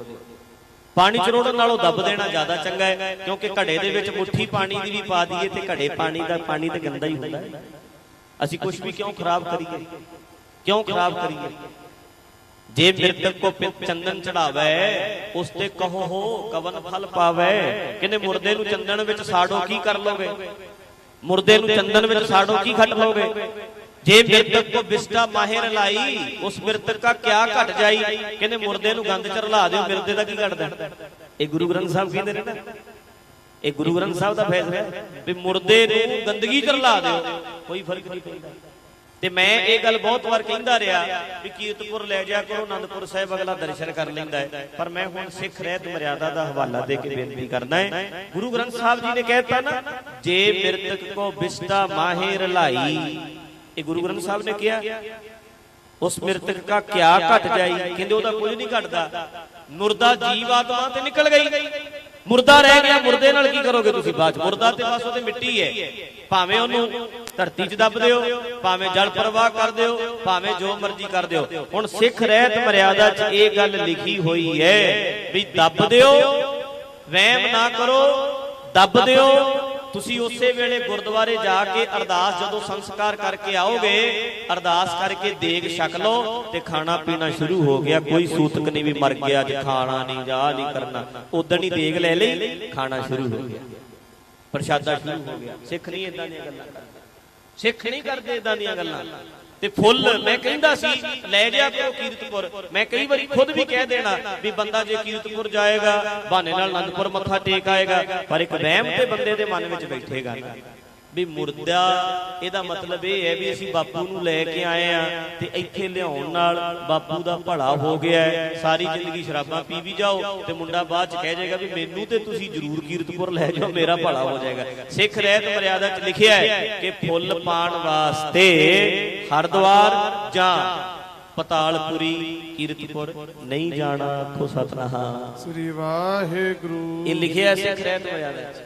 पानी च रोड़न नालों दब देना ज्यादा चंगा है, क्योंकि घड़े दे विच मुट्ठी पानी दी भी पा दईए ते घड़े पानी दा, पानी ते गंदा ही हुंदा है। असीं कुछ भी क्यों खराब करिए, क्यों खराब करिए। जे मृतक को चंदन चढ़ावे उसते कहो हो कवन फल पावे। कहने मुर्दे नूं चंदन विच साड़ो की कर लोगे, मुर्दे नूं चंदन विच साड़ो की खट लोगे। जे मृतक को बिस्टा माहिर लाई उस मृतक का क्या घट जाई। कहने मुर्दे नूं गंद च रला दिओ, मुर्दे दा की घटदा। ये गुरु ग्रंथ साहब कहंदे ने ना, ये गुरु ग्रंथ साहब दा फैसला है भी मुर्दे नूं गंदगी च रला दिओ, कोई फर्क नहीं पैंदा। ਤੇ ਮੈਂ ਇਹ ਗੱਲ ਬਹੁਤ ਵਾਰ ਕਹਿੰਦਾ ਰਿਹਾ ਵੀ ਕੀਰਤਪੁਰ ਲੈ ਜਾ ਕਰੋ, ਆਨੰਦਪੁਰ ਸਾਹਿਬ ਅਗਲਾ ਦਰਸ਼ਨ ਕਰ ਲੈਂਦਾ ਹੈ। ਪਰ ਮੈਂ ਹੁਣ ਸਿੱਖ ਰਹਿਤ ਮਰਿਆਦਾ ਦਾ ਹਵਾਲਾ ਦੇ ਕੇ ਬੇਨਤੀ ਕਰਦਾ ਹੈ। ਗੁਰੂ ਗ੍ਰੰਥ ਸਾਹਿਬ ਜੀ ਨੇ ਕਹਿਤਾ ਨਾ, ਜੇ ਮਿਰਤਕ ਕੋ ਬਿਸਤਾ ਮਾਹੇ ਰਲਾਈ, ਇਹ ਗੁਰੂ ਗ੍ਰੰਥ ਸਾਹਿਬ ਨੇ ਕਿਹਾ, ਉਸ ਮਿਰਤਕ का क्या घट जाई, ਕਹਿੰਦੇ ਉਹਦਾ ਕੁਝ ਨਹੀਂ ਘਟਦਾ। ਮੁਰਦਾ ਜੀਵ ਆਤਮਾ ਤੇ ਨਿਕਲ ਗਈ, ਮੁਰਦਾ ਰਹਿ ਗਿਆ, ਮੁਰਦੇ ਨਾਲ ਕੀ ਕਰੋਗੇ ਤੁਸੀਂ ਬਾਅਦ? ਮੁਰਦਾ ਤੇ ਬਸ ਉਹਦੇ ਮਿੱਟੀ ਹੈ, ਭਾਵੇਂ ਉਹਨੂੰ ਧਰਤੀ 'ਚ ਦੱਬ ਦਿਓ, ਭਾਵੇਂ ਜਲ ਪ੍ਰਵਾਹ ਕਰ ਦਿਓ, ਭਾਵੇਂ ਜੋ ਮਰਜ਼ੀ ਕਰ ਦਿਓ। ਹੁਣ ਸਿੱਖ ਰਹਿਤ ਮਰਿਆਦਾ 'ਚ ਇਹ ਗੱਲ ਲਿਖੀ ਹੋਈ ਹੈ ਵੀ ਦੱਬ ਦਿਓ, ਵਹਿਮ ਨਾ ਕਰੋ, ਦੱਬ ਦਿਓ। ਤੁਸੀਂ ਉਸੇ ਵੇਲੇ ਗੁਰਦੁਆਰੇ ਜਾ ਕੇ ਅਰਦਾਸ ਜਦੋਂ ਸੰਸਕਾਰ ਕਰਕੇ ਆਓਗੇ, ਅਰਦਾਸ ਕਰਕੇ ਦੇਗ ਛਕ ਲਓ ਤੇ ਖਾਣਾ ਪੀਣਾ ਸ਼ੁਰੂ ਹੋ ਗਿਆ। ਕੋਈ ਸੂਤਕ ਨਹੀਂ ਵੀ ਮਰ ਗਿਆ ਅੱਜ ਖਾਣਾ ਨਹੀਂ ਜਾਂ ਨਹੀਂ ਕਰਨਾ, ਉਦਣ ਹੀ ਦੇਗ ਲੈ ਲਈ, ਖਾਣਾ ਸ਼ੁਰੂ ਹੋ ਗਿਆ, ਪ੍ਰਸ਼ਾਦਾ ਸ਼ੁਰੂ ਹੋ ਗਿਆ। ਸਿੱਖ ਨਹੀਂ ਇਦਾਂ ਦੀਆਂ ਗੱਲਾਂ ਕਰਦੇ, ਸਿੱਖ ਨਹੀਂ ਕਰਦੇ ਇਦਾਂ ਦੀਆਂ ਗੱਲਾਂ। ਤੇ ਫੁੱਲ ਮੈਂ ਕਹਿੰਦਾ ਸੀ ਲੈ ਜਾ ਕਰੋ ਕੀਰਤਪੁਰ। ਮੈਂ ਕਈ ਵਾਰੀ ਖੁਦ ਵੀ ਕਹਿ ਦੇਣਾ ਵੀ ਬੰਦਾ ਜੇ ਕੀਰਤਪੁਰ ਜਾਏਗਾ ਬਹਾਨੇ ਨਾਲ ਆਨੰਦਪੁਰ ਮੱਥਾ ਟੇਕ ਆਏਗਾ, ਪਰ ਇੱਕ ਵਹਿਮ ਤੇ ਬੰਦੇ ਦੇ ਮਨ ਵਿੱਚ ਬੈਠੇਗਾ ਵੀ ਮੁਰਦਾ, ਇਹਦਾ ਮਤਲਬ ਇਹ ਹੈ ਵੀ ਅਸੀਂ ਬਾਪੂ ਨੂੰ ਲੈ ਕੇ ਆਏ ਆ ਤੇ ਇੱਥੇ ਲਿਆਉਣ ਨਾਲ ਬਾਪੂ ਦਾ ਭਲਾ ਹੋ ਗਿਆ। ਸਾਰੀ ਜ਼ਿੰਦਗੀ ਸ਼ਰਾਬਾਂ ਪੀ ਵੀ ਜਾਓ ਤੇ ਮੁੰਡਾ ਬਾਅਦ ਚ ਕਹਿ ਜਾਏਗਾ ਵੀ ਮੈਨੂੰ ਤੇ ਤੁਸੀਂ ਜ਼ਰੂਰ ਕੀਰਤਪੁਰ ਲੈ ਜਾਓ, ਮੇਰਾ ਭਲਾ ਹੋ ਜਾਏਗਾ। ਸਿੱਖ ਰਹਿਤ ਮਰਿਆਦਾ ਚ ਲਿਖਿਆ ਹੈ ਕਿ ਫੁੱਲ ਪਾਣ ਵਾਸਤੇ ਹਰਿਦੁਆਰ ਜਾਂ ਪਤਾਲਪੁਰੀ ਕੀਰਤਪੁਰ ਨਹੀਂ ਜਾਣਾ। ਆਖੋ ਸਤਿਨਾਮ ਸ੍ਰੀ ਵਾਹਿਗੁਰੂ। ਇਹ ਲਿਖਿਆ ਸਿੱਖ ਰਹਿਤ ਮਰਿਆਦਾ ਚ,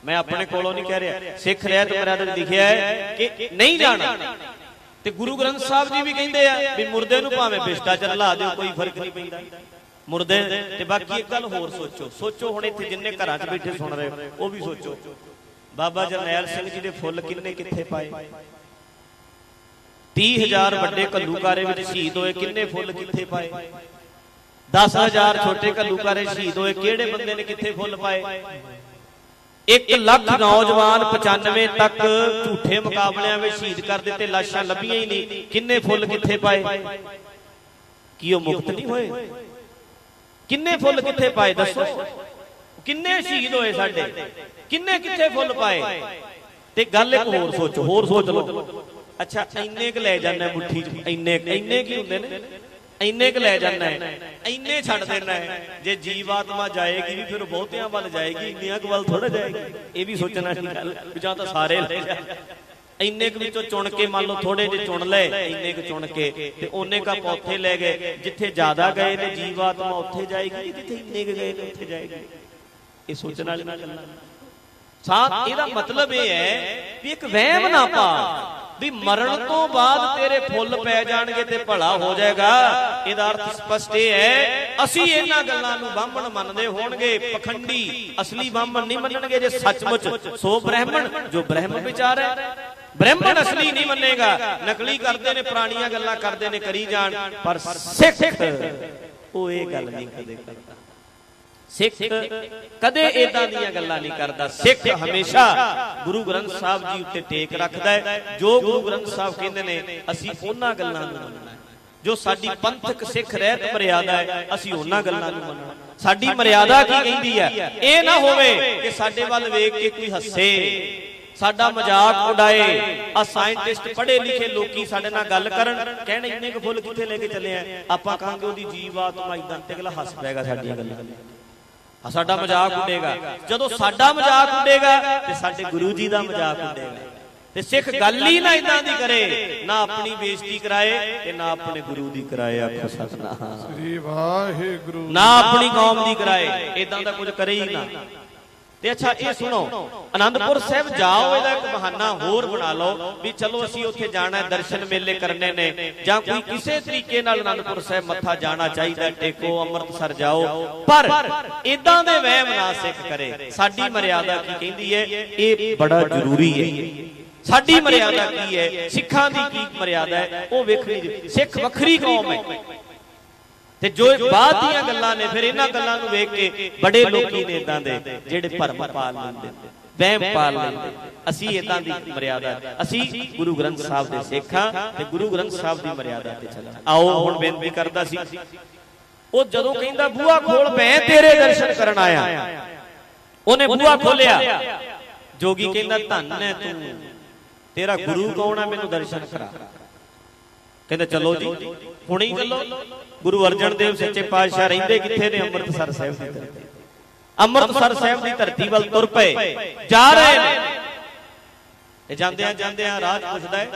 ਮੈਂ ਆਪਣੇ ਕੋਲੋਂ ਨਹੀਂ ਕਹਿ ਰਿਹਾ, ਸਿੱਖ ਰਹਿਤ ਮਰਿਆਦਾ ਵਿੱਚ ਲਿਖਿਆ ਹੈ ਕਿ ਨਹੀਂ ਜਾਣਾ। ਤੇ ਗੁਰੂ ਗ੍ਰੰਥ ਸਾਹਿਬ ਜੀ ਵੀ ਕਹਿੰਦੇ ਆ ਵੀ ਮੁਰਦੇ ਨੂੰ ਭਾਵੇਂ ਬਿਸਤਾ ਚ ਰਲਾ ਦਿਓ, ਕੋਈ ਫਰਕ ਨਹੀਂ ਪੈਂਦਾ ਮੁਰਦੇ ਤੇ। ਬਾਕੀ ਇੱਕ ਗੱਲ ਹੋਰ ਸੋਚੋ ਹੁਣ ਇੱਥੇ ਜਿੰਨੇ ਘਰਾਂ 'ਚ ਬੈਠੇ ਸੁਣ ਰਹੇ ਉਹ ਵੀ ਸੋਚੋ, ਬਾਬਾ ਜਰਨੈਲ ਸਿੰਘ ਜੀ ਦੇ ਫੁੱਲ ਕਿੰਨੇ ਕਿੱਥੇ ਪਾਏ? 30,000 ਵੱਡੇ ਘੱਲੂਕਾਰੇ ਵਿੱਚ ਸ਼ਹੀਦ ਹੋਏ, ਕਿੰਨੇ ਫੁੱਲ ਕਿੱਥੇ ਪਾਏ? 10,000 ਛੋਟੇ ਘੱਲੂਕਾਰੇ ਸ਼ਹੀਦ ਹੋਏ, ਕਿਹੜੇ ਬੰਦੇ ਨੇ ਕਿੱਥੇ ਫੁੱਲ ਪਾਏ? 1 ਲੱਖ ਨੌਜਵਾਨ 95 ਤੱਕ ਝੂਠੇ ਮੁਕਾਬਲਿਆਂ ਵਿੱਚ ਸ਼ਹੀਦ ਕਰ ਦਿੱਤੇ, ਲਾਸ਼ਾਂ ਲੱਭੀਆਂ ਹੀ ਨਹੀਂ, ਕਿੰਨੇ ਫੁੱਲ ਕਿੱਥੇ ਪਾਏ? ਕੀ ਉਹ ਮੁਕਤ ਨਹੀਂ ਹੋਏ? ਕਿੰਨੇ ਫੁੱਲ ਕਿੱਥੇ ਪਾਏ ਦੱਸੋ? ਕਿੰਨੇ ਸ਼ਹੀਦ ਹੋਏ ਸਾਡੇ, ਕਿੰਨੇ ਕਿੱਥੇ ਫੁੱਲ ਪਾਏ? ਤੇ ਗੱਲ ਇੱਕ ਹੋਰ ਸੋਚ ਲਓ। ਅੱਛਾ ਇੰਨੇ ਕ ਲੈ ਜਾਂਦਾ ਮੁੱਠੀ 'ਚ, ਇੰਨੇ ਕੀ ਹੁੰਦੇ ਨੇ? ਇੰਨੇ ਕ ਲੈ ਜਾਂਦਾ ਹੈ, ਇੰਨੇ ਛੱਡ ਦੇਣਾ ਹੈ। ਜੇ ਜੀਵ ਆਤਮਾ ਜਾਏਗੀ ਵੀ ਫਿਰ ਬਹੁਤਿਆਂ ਵੱਲ ਜਾਏਗੀ, ਇੰਨੀਆਂ ਕੁ ਵੱਲ ਥੋੜਾ ਜਾਏਗੀ। ਇਹ ਵੀ ਸੋਚਣਾ ਨਹੀਂ ਗੱਲ ਵੀ ਜਾਂ ਤਾਂ ਸਾਰੇ ਲੈ ਜਾ। ਇੰਨੇ ਕੁ ਵਿੱਚੋਂ ਚੁਣ ਕੇ ਮੰਨ ਲਓ ਥੋੜੇ ਜਿਹੇ ਚੁਣ ਲਏ, ਇੰਨੇ ਕੁ ਚੁਣ ਕੇ ਤੇ ਉਹਨੇ ਕਾ ਉੱਥੇ ਲੈ ਗਏ। ਜਿੱਥੇ ਜ਼ਿਆਦਾ ਗਏ ਨੇ ਜੀਵ ਆਤਮਾ ਉੱਥੇ ਜਾਏਗੀ, ਜਿੱਥੇ ਇੰਨੇ ਕੁ ਗਏ ਨੇ ਉੱਥੇ ਜਾਏਗੀ। ਇਹ ਸੋਚਣ ਵਾਲੀ ਗੱਲਾਂ ਸਾਥ। ਇਹਦਾ ਮਤਲਬ ਇਹ ਹੈ ਵੀ ਇੱਕ ਵਹਿਮ ਨਾ ਪਾ ਵੀ ਮਰਨ ਤੋਂ ਬਾਅਦ ਤੇਰੇ ਫੁੱਲ ਪੈ ਜਾਣਗੇ ਤੇ ਭਲਾ ਹੋ ਜਾਏਗਾ। ਇਹਦਾ ਅਰਥ ਸਪਸ਼ਟ ਇਹ ਹੈ, ਅਸੀਂ ਇਹਨਾਂ ਗੱਲਾਂ ਨੂੰ ਬਾਹਮਣ ਮੰਨਦੇ ਹੋਣਗੇ, ਪਖੰਡੀ ਅਸਲੀ ਬਾਹਮਣ ਨਹੀਂ ਮੰਨਣਗੇ ਜੇ ਸੱਚਮੁੱਚ ਸੋ ਬ੍ਰਾਹਮਣ ਜੋ ਬ੍ਰਹਮ ਵਿਚਾਰ ਹੈ। ਬ੍ਰਾਹਮਣ ਅਸਲੀ ਨਹੀਂ ਮੰਨੇਗਾ, ਨਕਲੀ ਕਰਦੇ ਨੇ, ਪੁਰਾਣੀਆਂ ਗੱਲਾਂ ਕਰਦੇ ਨੇ, ਕਰੀ ਜਾਣ। ਪਰ ਸਿੱਖ ਉਹ ਇਹ ਗੱਲ ਨਹੀਂ ਕਦੇ ਕਰਦਾ। ਸਿੱਖ ਕਦੇ ਇਦਾਂ ਦੀਆਂ ਗੱਲਾਂ ਨਹੀਂ ਕਰਦਾ। ਸਿੱਖ ਹਮੇਸ਼ਾ ਗੁਰੂ ਗ੍ਰੰਥ ਸਾਹਿਬ ਜੀ ਉੱਤੇ ਟੇਕ ਰੱਖਦਾ ਹੈ। ਜੋ ਗੁਰੂ ਗ੍ਰੰਥ ਸਾਹਿਬ ਕਹਿੰਦੇ ਨੇ ਅਸੀਂ ਉਹਨਾਂ ਗੱਲਾਂ ਨੂੰ ਮੰਨਣਾ। ਜੋ ਸਾਡੀ ਪੰਥਕ ਸਿੱਖ ਰਹਿਤ ਮਰਿਆਦਾ ਹੈ ਅਸੀਂ ਉਹਨਾਂ ਗੱਲਾਂ ਨੂੰ ਮੰਨਣਾ। ਸਾਡੀ ਮਰਿਆਦਾ ਕੀ ਕਹਿੰਦੀ ਹੈ? ਇਹ ਨਾ ਹੋਵੇ ਕਿ ਸਾਡੇ ਵੱਲ ਵੇਖ ਕੇ ਕੋਈ ਹੱਸੇ, ਸਾਡਾ ਮਜ਼ਾਕ ਉਡਾਏ। ਆ ਸਾਇੰਟਿਸਟ ਪੜ੍ਹੇ ਲਿਖੇ ਲੋਕੀ ਸਾਡੇ ਨਾਲ ਗੱਲ ਕਰਨ, ਕਹਿਣ ਇੰਨੇ ਕੁ ਫੁੱਲ ਕਿੱਥੇ ਲੈ ਕੇ ਚੱਲੇ ਆ, ਆਪਾਂ ਕਹਾਂਗੇ ਉਹਦੀ ਜੀਵ ਆਤਮਾ ਇਦਾਂ, ਤੇ ਅਗਲਾ ਹੱਸ ਪਏਗਾ ਸਾਡੀਆਂ ਗੱਲਾਂ, ਸਾਡਾ ਮਜ਼ਾਕ ਉੱਡੇਗਾ। ਜਦੋਂ ਸਾਡਾ ਮਜ਼ਾਕ ਉੱਡੇਗਾ ਤੇ ਸਾਡੇ ਗੁਰੂ ਜੀ ਦਾ ਮਜ਼ਾਕ ਉੱਡੇਗਾ। ਤੇ ਸਿੱਖ ਗੱਲ ਹੀ ਨਾ ਇਦਾਂ ਦੀ ਕਰੇ, ਨਾ ਆਪਣੀ ਬੇਇੱਜ਼ਤੀ ਕਰਾਏ ਤੇ ਨਾ ਆਪਣੇ ਗੁਰੂ ਦੀ ਕਰਾਏ। ਆਖੋ ਸਤਿਨਾਮ ਸ੍ਰੀ ਵਾਹਿਗੁਰੂ। ਨਾ ਆਪਣੀ ਕੌਮ ਦੀ ਕਰਾਏ, ਇਦਾਂ ਦਾ ਕੁਝ ਕਰੇ ਹੀ ਨਾ। ਤੇ ਅੱਛਾ ਇਹ ਸੁਣੋ, ਆਨੰਦਪੁਰ ਸਾਹਿਬ ਜਾਓ, ਇਹਦਾ ਇੱਕ ਬਹਾਨਾ ਹੋਰ ਬਣਾ ਲਓ ਵੀ ਚਲੋ ਅਸੀਂ ਉੱਥੇ ਜਾਣਾ, ਦਰਸ਼ਨ ਮੇਲੇ ਕਰਨੇ ਨੇ, ਜਾਂ ਕੋਈ ਕਿਸੇ ਤਰੀਕੇ ਨਾਲ ਆਨੰਦਪੁਰ ਸਾਹਿਬ ਮੱਥਾ ਜਾਣਾ ਚਾਹੀਦਾ, ਟੇਕੋ, ਅੰਮ੍ਰਿਤਸਰ ਜਾਓ। ਪਰ ਇਦਾਂ ਦੇ ਵਹਿਮ ਨਾ ਸਿੱਖ ਕਰੇ। ਸਾਡੀ ਮਰਿਆਦਾ ਕੀ ਕਹਿੰਦੀ ਹੈ, ਇਹ ਬੜਾ ਜ਼ਰੂਰੀ ਹੈ। ਸਾਡੀ ਮਰਿਆਦਾ ਕੀ ਹੈ, ਸਿੱਖਾਂ ਦੀ ਕੀ ਮਰਿਆਦਾ ਹੈ, ਉਹ ਵੇਖਣੀ। ਸਿੱਖ ਵੱਖਰੀ ਕੌਮ ਹੈ ਤੇ ਜੋ ਬਾਅਦ ਦੀਆਂ ਗੱਲਾਂ ਨੇ, ਫਿਰ ਇਹਨਾਂ ਗੱਲਾਂ ਨੂੰ ਵੇਖ ਕੇ ਬੜੇ ਲੋਕੀ ਨੇ ਇਦਾਂ ਦੇ ਜਿਹੜੇ ਭਰਮ ਪਾਲ ਲੈਂਦੇ, ਵਹਿਮ ਪਾਲ ਲੈਂਦੇ। ਅਸੀਂ ਇਦਾਂ ਦੀ ਮਰਿਆਦਾ, ਅਸੀਂ ਗੁਰੂ ਗ੍ਰੰਥ ਸਾਹਿਬ ਦੇ ਸਿੱਖਾਂ ਤੇ ਗੁਰੂ ਗ੍ਰੰਥ ਸਾਹਿਬ ਦੀ ਮਰਿਆਦਾ ਤੇ ਚੱਲਣਾ। ਆਓ ਹੁਣ ਬੇਨਤੀ ਕਰਦਾ ਸੀ, ਉਹ ਜਦੋਂ ਕਹਿੰਦਾ ਬੂਹਾ ਖੋਲ ਮੈਂ ਤੇਰੇ ਦਰਸ਼ਨ ਕਰਨ ਆਇਆ, ਉਹਨੇ ਬੂਹਾ ਖੋਲਿਆ। ਜੋਗੀ ਕਹਿੰਦਾ ਧੰਨ ਹੈ ਤੂੰ, ਤੇਰਾ ਗੁਰੂ ਕੌਣ ਹੈ, ਮੈਨੂੰ ਦਰਸ਼ਨ ਕਰਾ। कहते चलो जी हुणे ही चलो। गुरु अर्जन देव सच्चे पातशाह रहिंदे किथे ने? अमृतसर साहिब दी धरती। अमृतसर साहिब दी धरती वल तुर पए, जा रहे ने। जांदियां जांदियां राह पुछदा है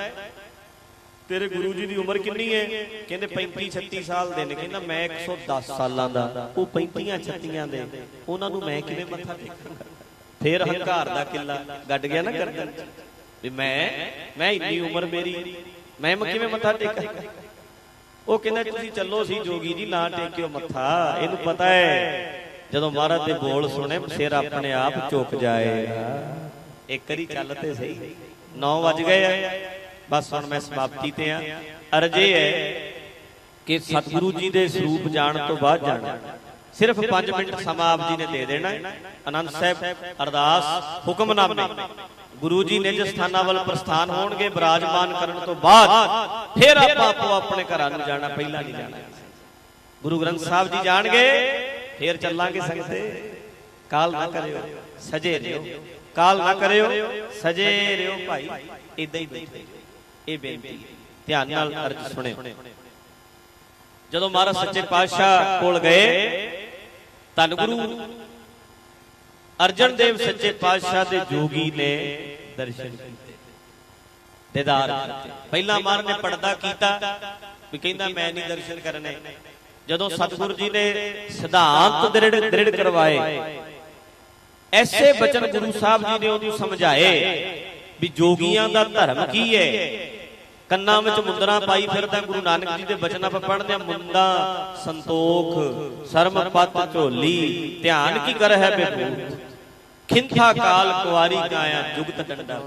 तेरे गुरु जी की उम्र कितनी है? कहते 35-36 साल दे ने। कहंदा मैं 110 सालां दा। वो 35-36 दे उन्हां नूं मैं किवें मत्था टेकांगा? फिर हंकार दा किला गड्ड गया ना गर्दन भी मैं इन्नी उम्र मेरी, मैं किवें मत्था टेकांगा? वो कहंदा तुसीं चलो सी जोगी जी, ना टेकियो मत्था। इहनूं पता है जदों महाराज दे बोल सुने सिर अपने आप झुक जाएगा। एक करी चलते सही। 9 वज गए। बस हुण मैं समाप्ति ते आ। अर्जे है कि सतगुरु जी दे स्वरूप जाण तो बाद जाना। सिर्फ 5 मिनट समा आप जी ने दे देना है। आनंद साहब अरदास हुक्मनामे गुरु जी निज स्थानां वल प्रस्थान होणगे। विराजमान करन तो बाद फिर आपो अपने घरां नूं जाना, पहला नहीं जाना। गुरु ग्रंथ साहब जी जाणगे फिर चलांगे संगते। काल ना करियो सजे रहियो, काल ना करियो सजे रहियो भाई। इदां ही बैठे ये बेनती ध्यान नाल अर्ज सुने। जदों महाराज सच्चे पातशाह कोल गए, धन गुरु अर्जन देव सच्चे पातशाह दे जोगी ने दर्शन कीते, दीदार कीते। पहला महाराज ने पर्दा कीता भी कहंदा मैं नहीं दर्शन करने। जदों सतगुरु जी ने सिद्धांत दृढ़ करवाए, ऐसे बचन गुरु साहब जी ने उन्हें समझाए भी जोगियां दा धर्म की है। कन्नां विच मुंदरा पाई फिरदा। गुरु नानक जी दे बचनां पर पढ़दे मुंदा संतोख सरम पत झोली, ध्यान की कर है बेभूत, खिंथा काल कुआरी काया जुगत डंडा।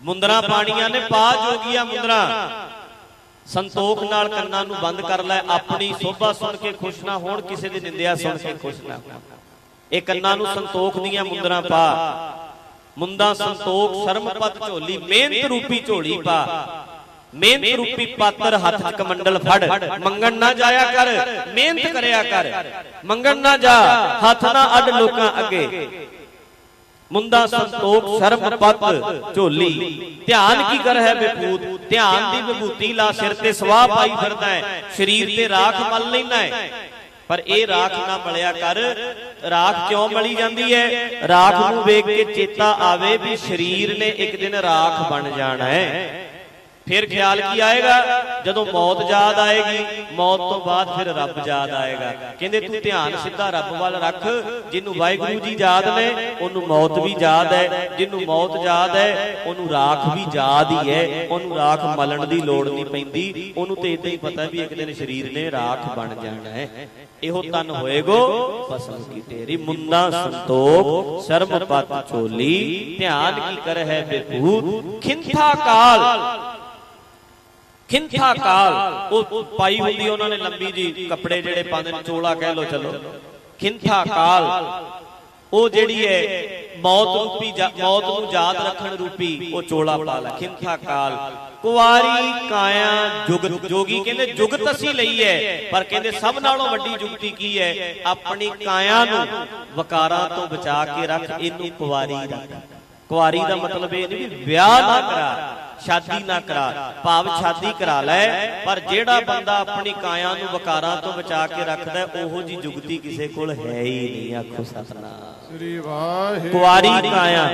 मुंदरा पाणियां ने पा जोगिया मुंदरा। संतोख नाल कन्नां नूं बंद कर लै, अपनी शोभा सुन के खुश ना होण, किसी दी निंदिया सुन के खुश ना होण। इह कन्नां नूं संतोख दीआं मुंदरा पा। मुंदा संतोख शर्म पत झोली, मेहनत रूपी झोली पा। मेहनत रूपी पात्र हथ च कमंडल फड़, मंगण ना जाया कर, मेहनत करया कर। मंगण ना जा, हथ ना अड लोकां अगे। मुंदा संतोख शर्म पत झोली, ध्यान की कर है बेभूत। ध्यान दी विभूति ला सिर ते सवाह पाई फिरदा है, शरीर ते राख मल लैंदा है। पर ए राख ना मलिया कर। राख क्यों मली जाती है? राख नूं वेख के चेता आवे भी शरीर ने एक दिन राख बन जाना है। फिर ख्याल की आएगा जदों मौत याद आएगी, मौत तो बाद फिर रब याद आएगा। कहंदे तू ध्यान सीधा रब वाल रख। जिन्हों वाहिगुरू जी याद ने उन्होंने मौत भी याद है, जिन्हों मौत याद है उन्होंने राख भी याद ही है। उन्होंने राख मलन की लोड़ नहीं पैंदी, उन्होंने तो इदां ही पता भी एक दिन शरीर ने राख बन जाना है। इहो तन होएगो फसल की तेरी, मुंदा संतोख शर्म पत झोली, ध्यान की कर है बेभूत, खिंथा काल। खिंथा काल वो पाई हुंदी उन्होंने लंबी जी कपड़े जेड़े पांदे ने, चोला कह लो चलो। खिंथा काल वो जेड़ी है मौत रूपी, मौत नूं याद रखण रूपी वो चोला पा ला। खिंथा काल कुआरी काया जुगत। जोगी कहंदे जुगत असीं लई है, पर कहंदे सब नालों वड्डी जुगती की है, अपनी काया नूं वकारां तो बचा के रख, इनू कुआरी रख। कुआरी दा मतलब ये नहीं भी विआह ना करा, शादी ना करा, भाव शादी करा लै, पर जेड़ा बंदा अपनी काया नूं वकारां तो बचा के रखदा है ओहो जी जुगती किसे कोल है ही नहीं। आखो सतनाम श्री वाहिगुरू। कुआरी काया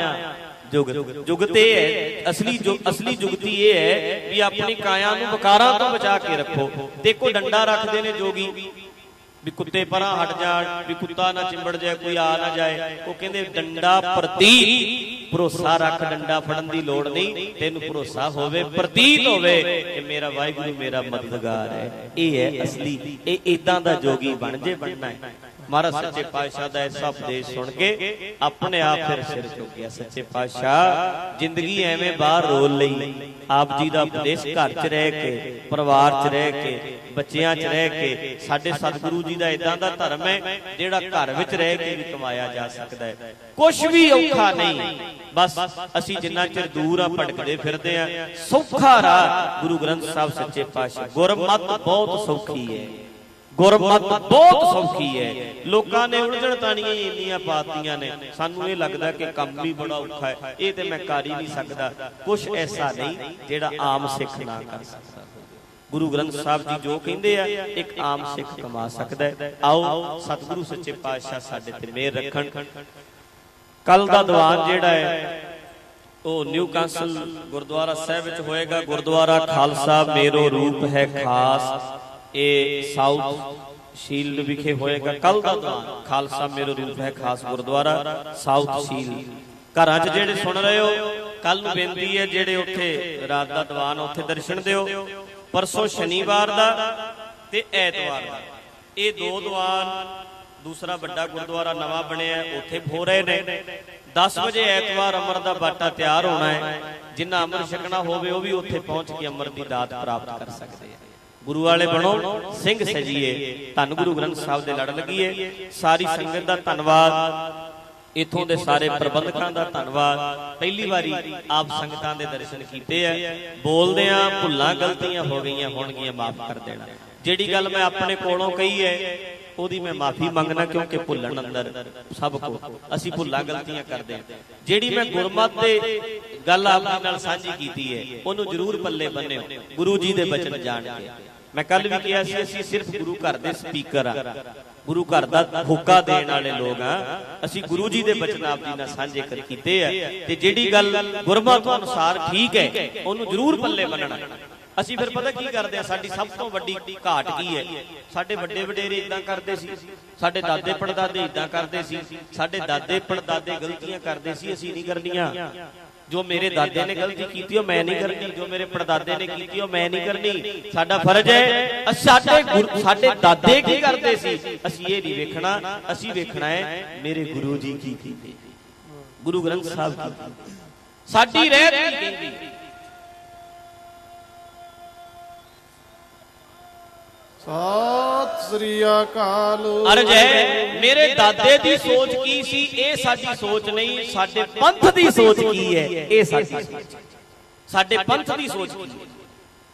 जुगत, जुगते है असली जुगती ये है भी अपनी काया नूं वकारां तो बचा के रखो। देखो डंडा रखदे ने जोगी भी कुत्ते परां हट जाण, भी कुत्ता ना चिंबड़ जाए, कोई आ ना जाए। वो कहंदे डंडा प्रतीत, भरोसा रख, डंडा फड़न दी लोड़ नहीं, तेनू भरोसा होवे, प्रतीत होवे कि मेरा वाहिगुरू मेरा मददगार है। ये है असली, ये इदां दा जोगी बन जे बनना है। महाराज सच्चे पातशाह दा ऐसा उपदेश सुन के अपने आप फिर सिर झुक गया। सच्चे पातशाह जिंदगी एवें बाहर रोल लई, आप जी दा उपदेश घर च रह के, परिवार च रह के, बच्चियां च रह के, साडे सतगुरु जी दा इदां दा धर्म है जिहड़ा घर विच रह के भी कमाया जा सकदा है। कुछ भी औखा नहीं, बस असीं जिन्ना चिर दूर आ भटकदे फिरदे आ, सौखा राह गुरु ग्रंथ साहिब सच्चे पातशाह। गुरमत बहुत सौखी है, गुरमत बहुत सौखी है। लोगों ने उलझण ताणियां इंनियां पातियां ने, सानू ये लगदा कि काम भी बड़ा औखा है, ये ते मैं कर ही नहीं सकदा। कुछ ऐसा नहीं जिहड़ा आम सिख ना कर सकदा। गुरु ग्रंथ साहब जी जो कहंदे आ एक आम सिख कमा सकदा है। आओ सतगुरु सच्चे पातशाह साडे ते मेहर रखण। कल दा दीवान जिहड़ा है ਉਹ ਨਿਊ ਕਾਂਸਲ ਗੁਰਦੁਆਰਾ ਸਾਹਿਬ ਵਿੱਚ ਹੋਏਗਾ। ਗੁਰਦੁਆਰਾ ਖਾਲਸਾ मेरो रूप है खास, ਇਹ ਸਾਊਥ ਸ਼ੀਲਡ ਵਿਖੇ ਹੋਏਗਾ। ਕੱਲ ਦਾ ਦੀਵਾਨ ਖਾਲਸਾ मेरो रूप है खास ਗੁਰਦੁਆਰਾ ਸਾਊਥ ਸ਼ੀਲਡ। ਘਰਾਂ 'ਚ ਜਿਹੜੇ ਸੁਣ ਰਹੇ ਹੋ, ਕੱਲ ਨੂੰ ਬੇਨਤੀ ਹੈ ਜਿਹੜੇ ਉੱਥੇ ਰਾਤ ਦਾ ਦੀਵਾਨ ਉੱਥੇ ਦਰਸ਼ਨ ਦਿਓ। ਪਰਸੋਂ ਸ਼ਨੀਵਾਰ ਦਾ ਤੇ ਐਤਵਾਰ ਦਾ ਇਹ ਦੋ ਦੀਵਾਨ दूसरा बड़ा गुरुद्वारा नवा बनया उत्थे हो रहे ने। 10 बजे ऐतवार अमर का बाटा तैयार होना है। जिन्ना अमर छकना होवे वो भी उत्थे पहुंच के अमर की दात प्राप्त कर सकते हैं। गुरु वाले बनो, सिंह सजीए, धन गुरु ग्रंथ साहब दे लड़ लगिए। सारी संगत का धन्नवाद, इथों दे सारे प्रबंधकों का धन्नवाद। पहली बारी आप संगतां दे दर्शन कीते है। बोलदियां भुल्लां गलतियां हो गईयां होणगीयां, माफ कर देना। जिहड़ी गल मैं अपने कोलों कही है ਉਹਦੀ मैं माफी मंगना, क्योंकि भुल्लण अंदर सब को असीं भुल्लां गलतियां करदे हां। जिहड़ी मैं गुरमत दे गल आपदे नाल सांझी कीती है ਉਹਨੂੰ जरूर पल्ले बन्निओ, गुरु जी दे बचन जाण के। मैं कल भी कहा सी असीं सिर्फ गुरु घर दे स्पीकर आ, गुरु घर दा होका देण वाले लोग आ। असीं गुरु जी दे बचन आप जी नाल सांझे कर कीते आ ते जिहड़ी गल गुरमत अनुसार ठीक है ਉਹਨੂੰ जरूर पल्ले बन्नना। ਅਸੀਂ फिर पता की करते हैं, साडी सब तो वड्डी घाट की है। साडे वड्डे वडेरे इदां करते सी, साडे दादे पड़दादे इदां करते सी, साडे दादे पड़दादे गलतियां करते सी, असीं नहीं करनियां। जो मेरे दादे ने गलती की मैं नहीं करनी, जो मेरे पड़दादे ने की मैं नहीं करनी। साडा फर्ज है साडे दादे की करते सी असीं ये नहीं वेखना, असीं वेखना है मेरे गुरु जी की कीते, गुरु ग्रंथ साहब की साडी रहत की कहंदी। सत श्री अकाल। अर्ज है मेरे दादे दी सोच की सी, ए साडी सोच नहीं, साडे पंथ दी सोच की है, ए साडी सोच, साडे पंथ दी सोच की।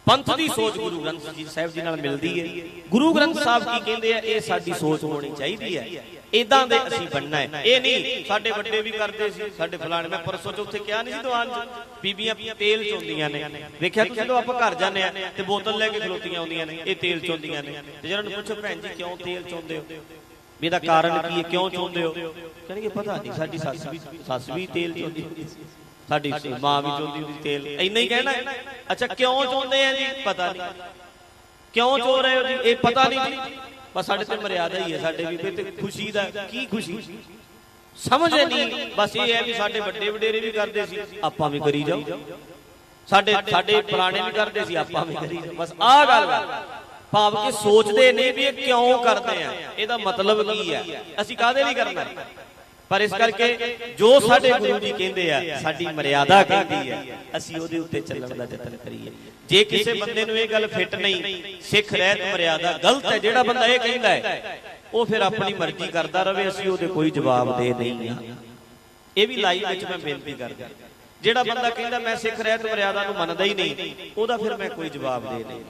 पंथ दी सोच गुरु ग्रंथ साहिब जी नाल मिलदी है। गुरु ग्रंथ साहब की कहंदे आ ए साडी सोच होनी चाहिदी है, इदां दे असीं बनना है। ए नहीं साडे वड्डे भी करदे सी, साडे फलाणे। मैं परसों च उत्थे किहा नहीं सी दीवान च बीबियां तेल चोंदियां ने, वेखिया कि जदों आपां घर जाने आ ते बोतल लैके खलोतीआं आउंदियां ने, ए तेल चोंदियां ने। ते जिन्हां नूं पुछो भैन जी क्यों तेल चोंदे हो, भी इहदा कारण की है, क्यों चोंदे हो? कहणगे पता नहीं, साडी सੱਸ भी तेल चोंदी हुंदी सी, साडी मां भी चोंदी हुंदी तेल। इन्ना ही कहना है। अच्छा क्यों चोंदे हैं जी? पता नहीं। क्यों चो रहे हो जी? ये पता नहीं जी, बस साडे ते मर्यादा ही है। साडे भी ते खुशी दा की खुशी समझ नहीं, बस ये है भी साडे वड्डे वडेरे भी करदे सी, आपां भी करी जाओ। साडे पुराने भी करदे सी, आपां भी करी जाओ। बस आ गल भाव के सोचते नहीं भी क्यों करते हैं, ਇਹਦਾ मतलब की है, ਅਸੀਂ ਕਾਹਦੇ ਲਈ करना है। पर इस करके जो साडे गुरु जी कहंदे आ, साडी मर्यादा कहंदी है, ਅਸੀਂ ਉਹਦੇ ਉੱਤੇ ਚੱਲਣ ਦਾ ਯਤਨ ਕਰੀਏ। ਜੇ ਕਿਸੇ ਬੰਦੇ ਨੂੰ ਇਹ ਗੱਲ ਫਿੱਟ ਨਹੀਂ, ਸਿੱਖ ਰਹਿਤ ਮਰਿਆਦਾ ਗਲਤ ਹੈ, ਜਿਹੜਾ ਬੰਦਾ ਇਹ ਕਹਿੰਦਾ ਹੈ ਉਹ ਫਿਰ ਆਪਣੀ ਮਰਜ਼ੀ ਕਰਦਾ ਰਵੇ, ਅਸੀਂ ਉਹਦੇ ਕੋਈ ਜਵਾਬ ਦੇ ਨਹੀਂ ਆ। ਇਹ ਵੀ ਲਾਈਵ ਵਿੱਚ ਮੈਂ ਬੇਨਤੀ ਕਰਦਾ, ਜਿਹੜਾ ਬੰਦਾ ਕਹਿੰਦਾ ਮੈਂ ਸਿੱਖ ਰਹਿਤ ਮਰਿਆਦਾ ਨੂੰ ਮੰਨਦਾ ਹੀ ਨਹੀਂ, ਉਹਦਾ ਫਿਰ ਮੈਂ ਕੋਈ ਜਵਾਬ ਦੇ ਨਹੀਂ।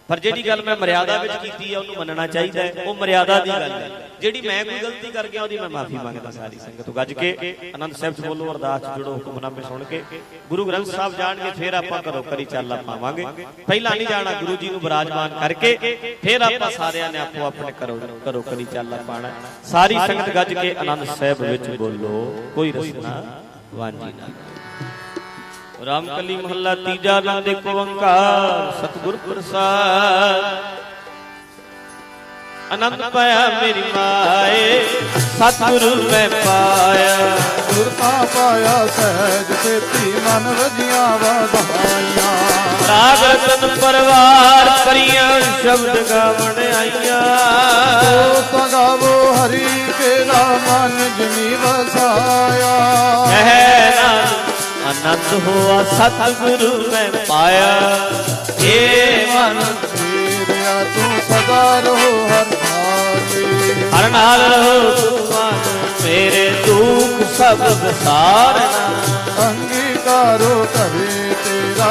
पर जिहड़ी गल मैं मर्यादा विच कीती है उहनूं मनना चाहिए, वो मर्यादा दी गल है। जिहड़ी मैं कोई गलती कर गया ओहदी मैं माफी मंगदा। सारी संगत गज के आनंद साहिब बोलो, अरदास जुड़ो, हुक्मनामे सुन के गुरु ग्रंथ साहब जाण के फिर आपां घरों घरी चाला पावांगे। पहला नहीं जाना, गुरु जी नूं विराजमान करके फिर आपां सारियां ने आपो अपने घरों घरी चाला पाना। सारी संगत गज के आनंद साहिब विच बोलो, कोई रसना वांझी ना। रामकली महला तीजा नंद एक ओंकार सतगुर प्रसाद। आनंद पाया मेरी माए सतगुरु मैं पाया, सुरता पाया सहज सेती मन वजिया वधाइया। राग रतन परवार करिया शब्द गावण आईया। तो गावो हरि केरा मन जिनी वसाया। आनंद हुआ सतगुरु मैं पाया, हे मन मेरा तू सदा रहो हर नाले। हर नाल रहो तू मन मेरे दुख सब विसारना। अंगीकारो करे तेरा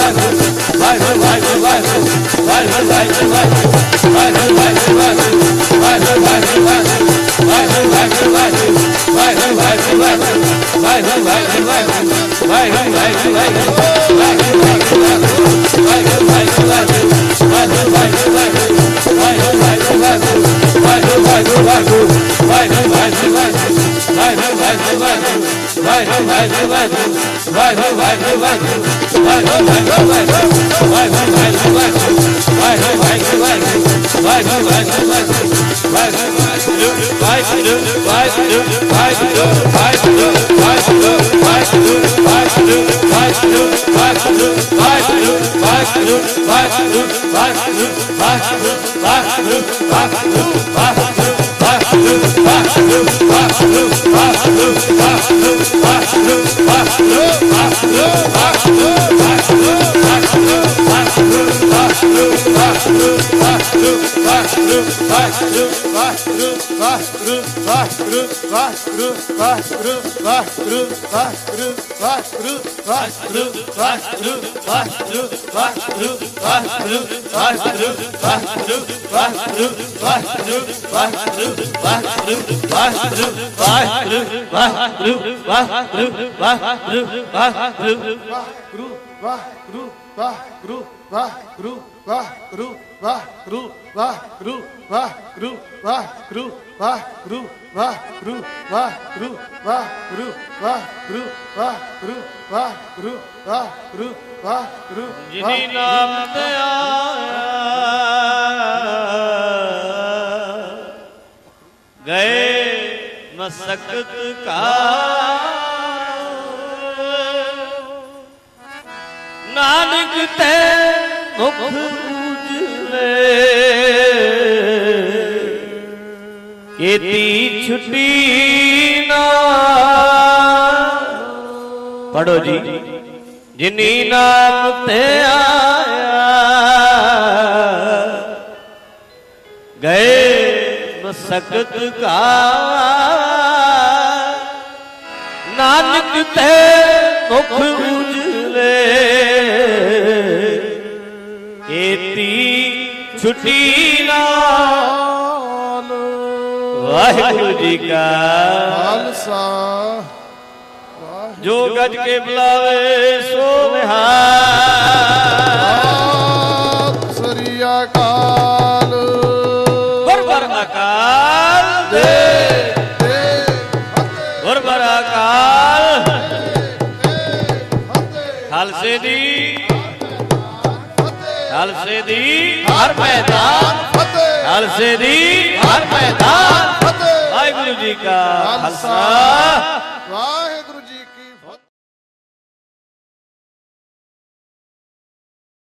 जिनी नाम ते आया गए मसकत का नानक ते मुख उजले केती छुट्टी ना पढ़ो जी जिनी नाम ते आया गए मसकत का नानक ते मुख उजले केती छुट्टी नाल वाहिगुरु जी का खालसा जो गज के बुलावे सो निहाल सरी अकाल गुरबर अकाल दे गुरबर अकाल खालसे दी हर मैदान खालसे दी हर मैदान वाहिगुरु जी का खालसा